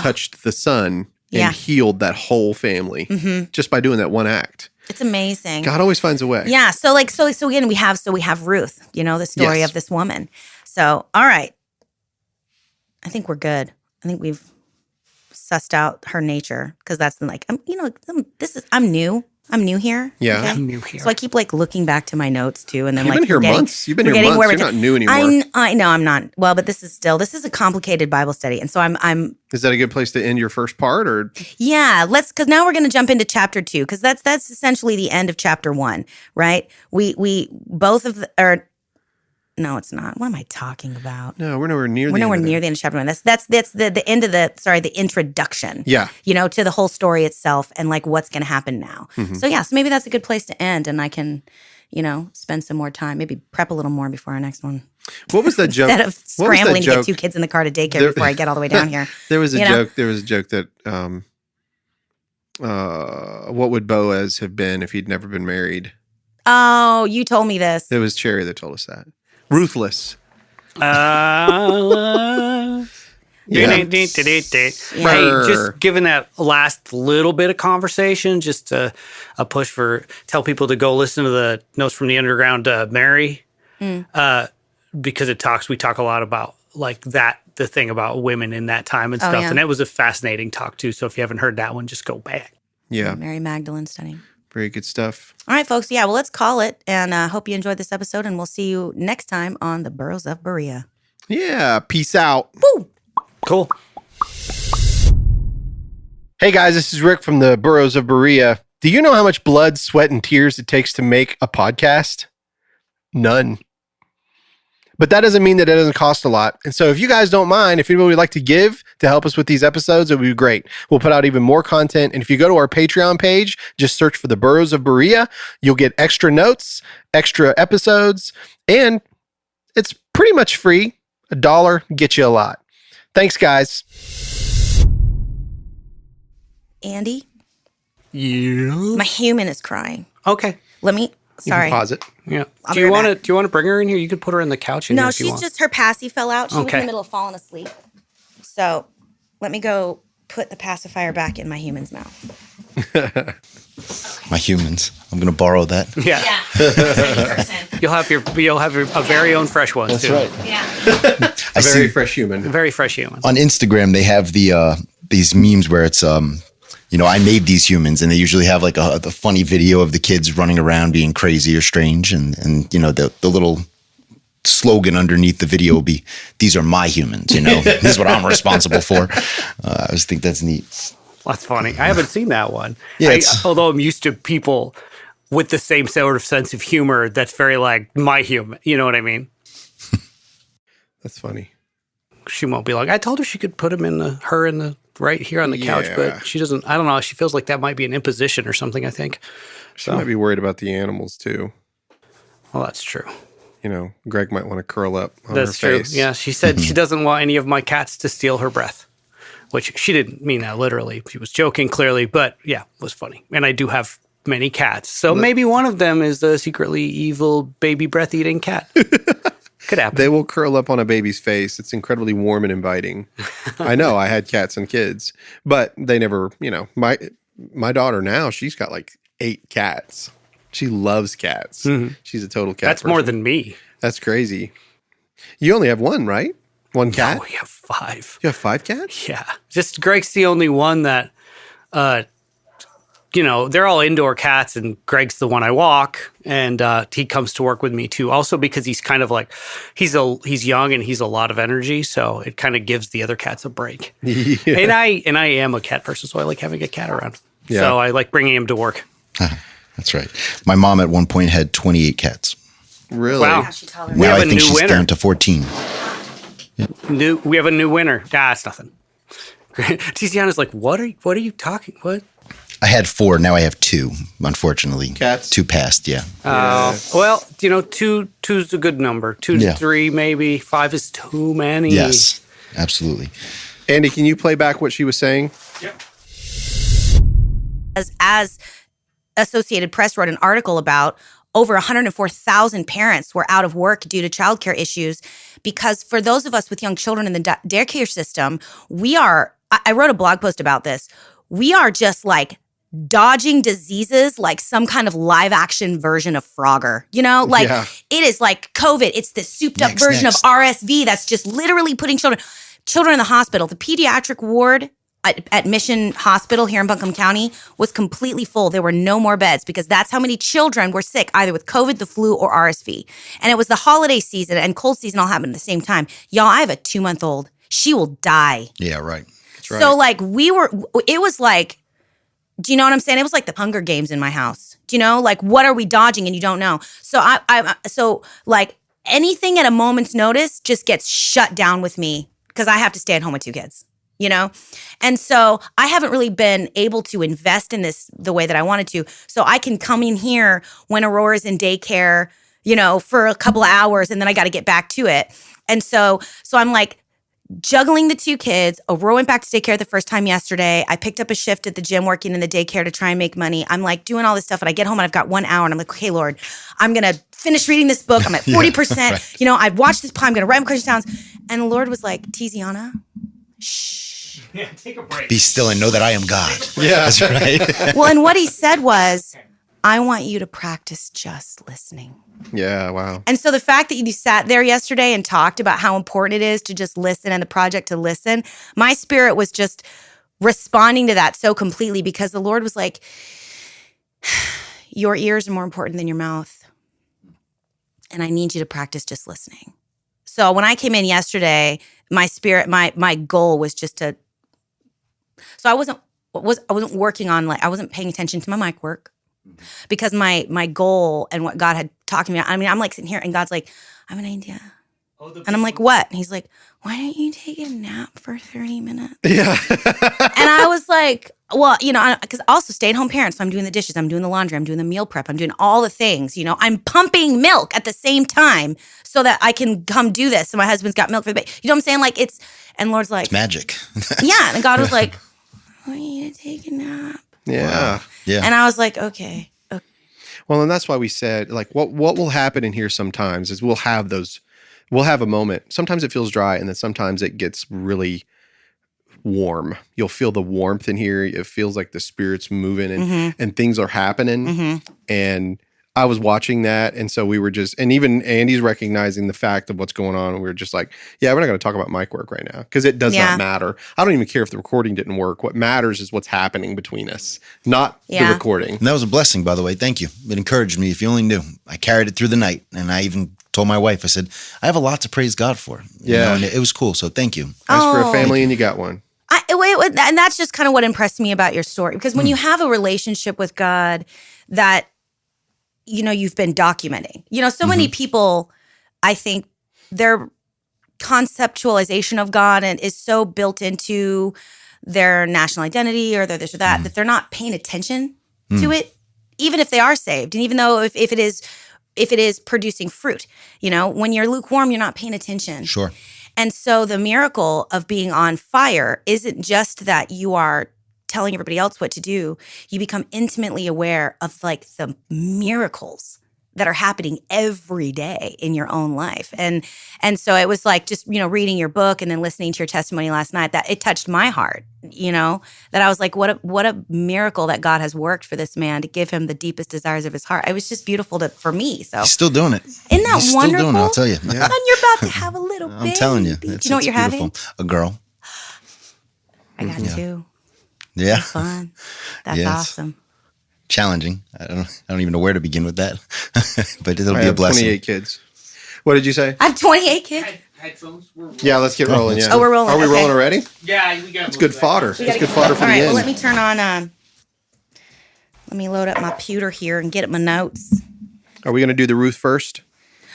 touched the son and healed that whole family just by doing that one act. It's amazing. God always finds a way. Yeah. So again, we have Ruth, the story of this woman. So, all right. I think we're good. I think we've sussed out her nature, because that's like, I'm new. I'm new here. Yeah. Okay? I'm new here. So I keep like looking back to my notes too, and then You've like been here forgetting- months. You've been here forgetting months. where we're You're not new anymore. I know I'm not. Well, but this is a complicated Bible study, and so I'm Is that a good place to end your first part, or? yeah, because now we're going to jump into chapter 2, because that's essentially the end of chapter 1, right? We both of no, it's not. What am I talking about? No, we're nowhere near. We're nowhere near the end of chapter 1. That's the end of the introduction. Yeah. To the whole story itself and like what's going to happen now. So maybe that's a good place to end, and I can, spend some more time, maybe prep a little more before our next one. What was that joke? Instead of What was that scrambling to get joke? 2 kids in the car to daycare before I get all the way down here. There was a You know? joke. There was a joke that what would Boaz have been if he'd never been married? Oh, you told me this. It was Cherry that told us that. Ruthless. Hey, just given that last little bit of conversation, just a push for tell people to go listen to the Notes from the Underground, Mary, because we talk a lot about like that, the thing about women in that time and stuff, yeah. and it was a fascinating talk too. So if you haven't heard that one, just go back. Yeah. Mary Magdalene studying. Very good stuff. All right, folks. Yeah, well, let's call it. And hope you enjoyed this episode. And we'll see you next time on the Burrows of Berea. Yeah. Peace out. Woo! Cool. Hey guys, this is Rick from the Burrows of Berea. Do you know how much blood, sweat, and tears it takes to make a podcast? None. But that doesn't mean that it doesn't cost a lot. And so if you guys don't mind, if anybody would like to give to help us with these episodes, it would be great. We'll put out even more content. And if you go to our Patreon page, just search for the Burrows of Berea, you'll get extra notes, extra episodes, and it's pretty much free. $1 gets you a lot. Thanks, guys. Andy, Yeah. my human is crying. Okay. Let me, You sorry. can pause it. Yeah. I'll Do be you right want to? back. Do you want to bring her in here? You could put her in the couch. In here No, if you she's want. just, her passy fell out. She was in Okay. the middle of falling asleep. So let me go put the pacifier back in my human's mouth. My humans. I'm going to borrow that. Yeah. You'll have your a very own fresh one too. Yeah. I Very see fresh human. Very fresh human. on Instagram they have these memes where it's I made these humans, and they usually have like the funny video of the kids running around being crazy or strange, and the little slogan underneath the video will be, "These are my humans." This is what I'm responsible for. I just think that's neat. That's funny. I haven't seen that one. Yeah, although I'm used to people with the same sort of sense of humor that's very like my human. You know what I mean? That's funny. She won't be like, I told her she could put him right here on the couch, Yeah. but she doesn't. I don't know. She feels like that might be an imposition or something, I think. She might be worried about the animals too. Well, that's true. Greg might want to curl up on That's her true. face. Yeah, she said she doesn't want any of my cats to steal her breath, which she didn't mean that literally. She was joking clearly, but yeah, it was funny. And I do have many cats, so maybe one of them is a secretly evil baby breath eating cat. Could happen. They will curl up on a baby's face. It's incredibly warm and inviting. I know. I had cats and kids, but they never. My daughter now, she's got like 8 cats. She loves cats. Mhm. She's a total cat. That's more person. than me. That's crazy. You only have one, right? One cat? No, we have 5. You have 5 cats? Yeah. Just Greg's the only one that, they're all indoor cats, and Greg's the one I walk, and he comes to work with me too. Also because he's kind of like, he's young and he's a lot of energy, so it kind of gives the other cats a break. Yeah. And I am a cat person, so I like having a cat around. Yeah. So I like bringing him to work. That's right. My mom at one point had 28 cats. Really? Wow. How she tolerates. Now have I a think new she's winner. down to 14. We have a new winner. It's nothing. Tiziana's like, what are you talking? What? I had 4. Now I have 2, unfortunately. Cats? 2 passed, yeah. Well, two's a good number. 2 to 3, maybe 5 is too many. Yes, absolutely. Andy, can you play back what she was saying? As Associated Press wrote an article about, over 104,000 parents were out of work due to childcare issues, because for those of us with young children in the daycare system, I wrote a blog post about this. We are just like dodging diseases like some kind of live action version of Frogger. It is like COVID. It's the souped up version of RSV that's just literally putting children in the hospital. The pediatric ward at Mission Hospital here in Buncombe County was completely full. There were no more beds because that's how many children were sick, either with COVID, the flu, or RSV. And it was the holiday season and cold season all happened at the same time. Y'all, I have a 2-month-old. She will die. Yeah, right. That's right. So it was like, do you know what I'm saying? It was like the Hunger Games in my house. Do you know? Like, what are we dodging and you don't know? So like anything at a moment's notice just gets shut down with me because I have to stay at home with 2 kids. And so I haven't really been able to invest in this the way that I wanted to. So I can come in here when Aurora's in daycare, for a couple of hours, and then I got to get back to it. And so I'm like juggling the 2 kids. Aurora went back to daycare the first time yesterday. I picked up a shift at the gym working in the daycare to try and make money. I'm like doing all this stuff, and I get home and I've got 1 hour, and I'm like, okay, Lord, I'm going to finish reading this book. I'm at 40%. Right. I've watched this, I'm going to write my question downs. And the Lord was like, Tiziana, shh. Yeah, take a break. Be still and know that I am God. Yeah. That's right. Well, and what he said was, I want you to practice just listening. Yeah, wow. And so the fact that you sat there yesterday and talked about how important it is to just listen and the project to listen, my spirit was just responding to that so completely, because the Lord was like, your ears are more important than your mouth. And I need you to practice just listening. So when I came in yesterday, my spirit, my goal was just to, so I wasn't working on, like, I wasn't paying attention to my mic work, because my goal and what God had talked to me about, I'm like sitting here and God's like, I have an idea. And I'm like, what? And he's like, why don't you take a nap for 30 minutes? Yeah. And I was like, well, because also stay-at-home parent, so I'm doing the dishes, I'm doing the laundry, I'm doing the meal prep, I'm doing all the things, I'm pumping milk at the same time so that I can come do this. So my husband's got milk for the baby. You know what I'm saying? Like, and Lord's like, It's magic. yeah. And God was like, I want you to take a nap. Yeah. Wow. Yeah. And I was like, okay. Well, and that's why we said, like, what will happen in here sometimes is we'll have a moment. Sometimes it feels dry, and then sometimes it gets really warm. You'll feel the warmth in here. It feels like the Spirit's moving and things are happening. And I was watching that. And so we were just, and even Andy's recognizing the fact of what's going on. And we were just like, yeah, we're not going to talk about mic work right now because it does not matter. I don't even care if the recording didn't work. What matters is what's happening between us, not the recording. And that was a blessing, by the way. Thank you. It encouraged me. If you only knew, I carried it through the night. And I even told my wife, I said, I have a lot to praise God for. You know, and it was cool. So thank you. Ask for a family and you got one. And that's just kind of what impressed me about your story. Because when you have a relationship with God that, you've been documenting, so many people, I think their conceptualization of God is so built into their national identity or their this or that, that they're not paying attention to it, even if they are saved. And even though if it is producing fruit, when you're lukewarm, you're not paying attention. Sure. And so the miracle of being on fire isn't just that you are telling everybody else what to do. You become intimately aware of like the miracles that are happening every day in your own life. And so it was like just, reading your book and then listening to your testimony last night, that it touched my heart, that I was like, what a miracle that God has worked for this man to give him the deepest desires of his heart. It was just beautiful for me. So He's still doing it. Isn't that He's wonderful? Still doing it, I'll tell you. Yeah. And you're about to have a little baby. I'm telling you. Do you know what you're beautiful. having? A girl. I got two. Yeah. That's fun. That's Yes. awesome. Challenging. I don't even know where to begin with that, but it'll I be a have blessing. 28 kids. What did you say? I have 28 kids. Headphones. Yeah, let's get rolling. Yeah. Oh, we're rolling. Are we Okay. rolling already? Yeah, we got. It's good fodder. It's good fodder for All the right, end. well, let me turn on. Let me load up my pewter here and get at my notes. Are we going to do the Ruth first?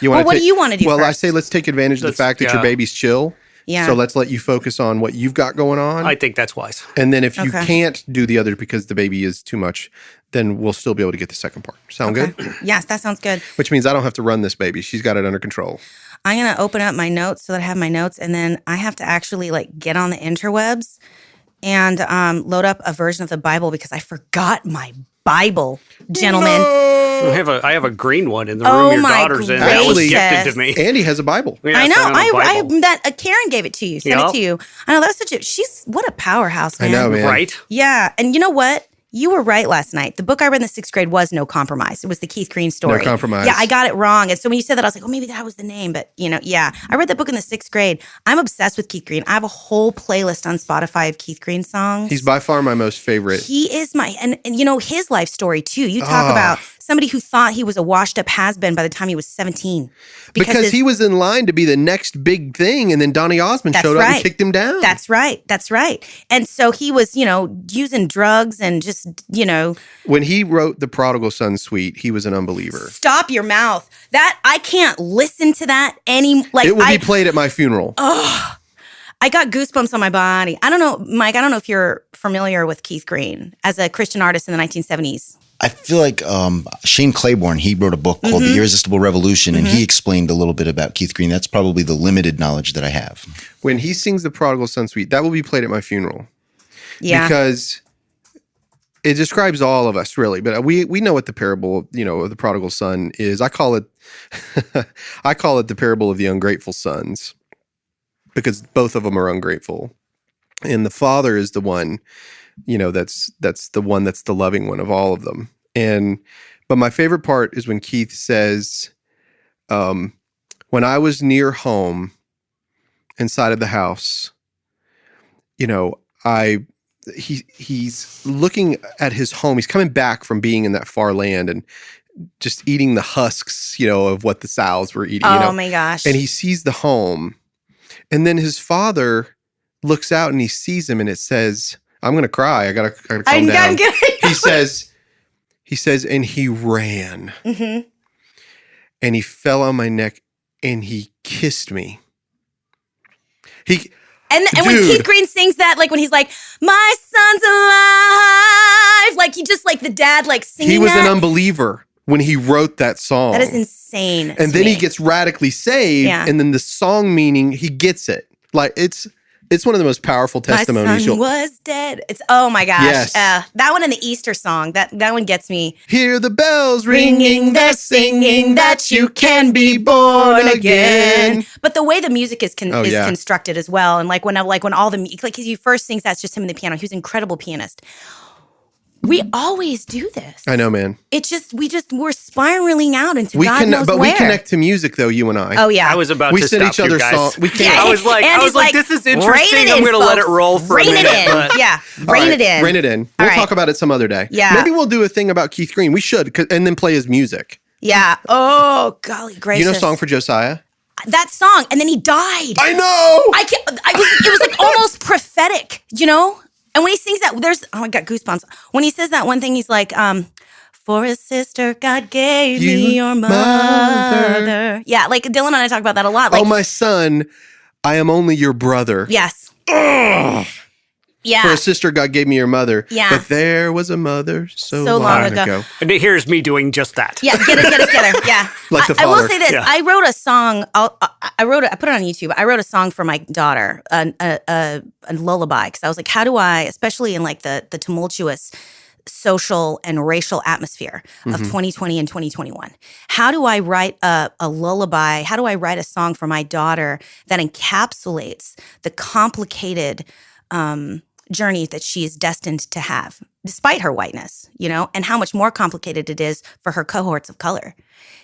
Well, what do you want to do Well, I first? say let's take advantage of the fact that your baby's chill. Yeah. So let's let you focus on what you've got going on. I think that's wise. And then if you Okay. can't do the other because the baby is too much, then we'll still be able to get the second part. Sound good? Yes, that sounds good. Which means I don't have to run this baby. She's got it under control. I'm going to open up my notes so that I have my notes, and then I have to actually get on the interwebs and load up a version of the Bible because I forgot my Bible, gentlemen. I have a green one in the room your my daughter's in. That was gracious. gifted to me. Andy has a Bible. Yeah, I know. sent him a Bible. Karen gave it to you. Sent Yep. it to you. I know that's what a powerhouse, man. I know, man. Right? Yeah, and you know what? You were right last night. The book I read in the 6th grade was No Compromise. It was the Keith Green story. No Compromise. Yeah, I got it wrong. And so when you said that, I was like, oh, maybe that was the name. But, yeah. I read that book in the 6th grade. I'm obsessed with Keith Green. I have a whole playlist on Spotify of Keith Green songs. He's by far my most favorite. He is and his life story, too. You talk about somebody who thought he was a washed-up has-been by the time he was 17. Because he was in line to be the next big thing, and then Donny Osmond showed up and kicked him down. That's right. And so he was, using drugs and just, When he wrote The Prodigal Son Suite, he was an unbeliever. Stop your mouth. That I can't listen to that It will be played at my funeral. I got goosebumps on my body. I don't know, Mike, I don't know if you're familiar with Keith Green as a Christian artist in the 1970s. I feel like Shane Claiborne, he wrote a book called The Irresistible Revolution, and he explained a little bit about Keith Green. That's probably the limited knowledge that I have. When he sings The Prodigal Son Suite, that will be played at my funeral. Yeah. Because it describes all of us, really. But we know what the parable, of the prodigal son is. I call it the parable of the ungrateful sons, because both of them are ungrateful, and the father is the one, that's the one that's the loving one of all of them. But my favorite part is when Keith says, "When I was near home, inside of the house, he's looking at his home. He's coming back from being in that far land and just eating the husks, of what the sows were eating. Oh my gosh. And he sees the home. And then his father looks out and he sees him, and it says, I'm going to cry. I gotta calm down. He says, and he ran. Mm-hmm. And he fell on my neck and he kissed me. And when Keith Green sings that, when he's like, my son's alive, he just the dad, singing he was that. an unbeliever when he wrote that song. That is insane. And then he gets radically saved, and then the song meaning, he gets it. It's one of the most powerful testimonies. My son was dead. It's, oh my gosh. Yes. That one and the Easter song, that one gets me. Hear the bells ringing, they're singing that you can be born again. But the way the music is constructed as well, and when all the he first sings, that's just him in the piano. He was an incredible pianist. We always do this. I know, man. It's just we're spiraling out into God knows where. We connect to music, though. You and I. Oh yeah. I was about we to send stop each other songs. We can't. I was like, this is interesting. I'm going to let it roll for a minute. Rein it in. But. Yeah. Rein it in. We'll talk about it some other day. Yeah. Maybe we'll do a thing about Keith Green. We should, and then play his music. Yeah. Oh, golly gracious. You know Song for Josiah? That song, and then he died. I know. It was almost prophetic, And when he sings that, I got goosebumps. When he says that one thing, he's like, for a sister, God gave me your mother. Yeah, Dylan and I talk about that a lot. Oh, my son, I am only your brother. Yes. Yeah. For a sister, God gave me your mother. Yeah. But there was a mother so long ago. And here's me doing just that. Yeah, get it together. Yeah. Like the I will father. say this. Yeah. I wrote a song. I put it on YouTube. I wrote a song for my daughter, a lullaby, because I was like, how do I, especially in the tumultuous social and racial atmosphere of 2020 and 2021? How do I write a lullaby? How do I write a song for my daughter that encapsulates the complicated journey that she is destined to have, despite her whiteness, and how much more complicated it is for her cohorts of color,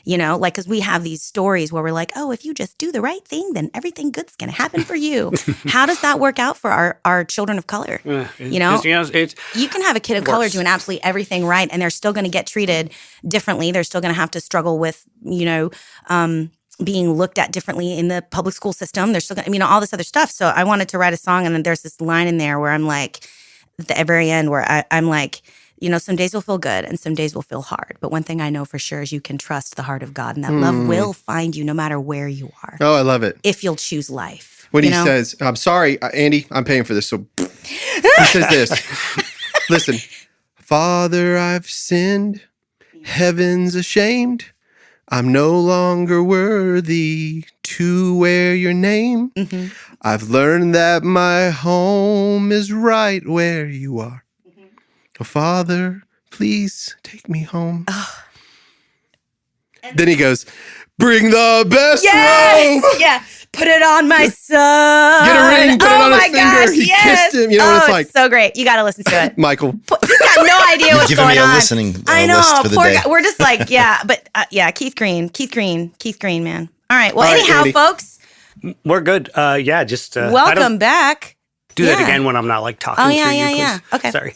because we have these stories where we're like, oh, if you just do the right thing, then everything good's going to happen for you. How does that work out for our children of color? You can have a kid of color doing absolutely everything right, and they're still going to get treated differently. They're still going to have to struggle with, being looked at differently in the public school system. They're still going to, all this other stuff. So I wanted to write a song, and then there's this line in there where I'm like, at the very end, where I'm like, some days will feel good and some days will feel hard. But one thing I know for sure is you can trust the heart of God, and that love will find you no matter where you are. Oh, I love it. If you'll choose life. When he says, I'm sorry, Andy, I'm paying for this. So he says this. Listen, Father, I've sinned. Heaven's ashamed. I'm no longer worthy to wear your name. I've learned that my home is right where you are. Oh, Father, please take me home. Then he goes, bring the best robe. Yeah. Put it on my son. Get a ring, put it on his finger. Gosh, He kissed him. You know what it's like. So great. You got to listen to it. Michael. He's got no idea what's Giving going me a on. listening I know. list for the Poor day. guy. We're just like, Keith Green, man. All right. Well, All right, anyhow, Andy. folks, We're good. Just I welcome don't back. do that Yeah. again when I'm not like talking Oh, to yeah, you. yeah, yeah. Please. Okay. Sorry.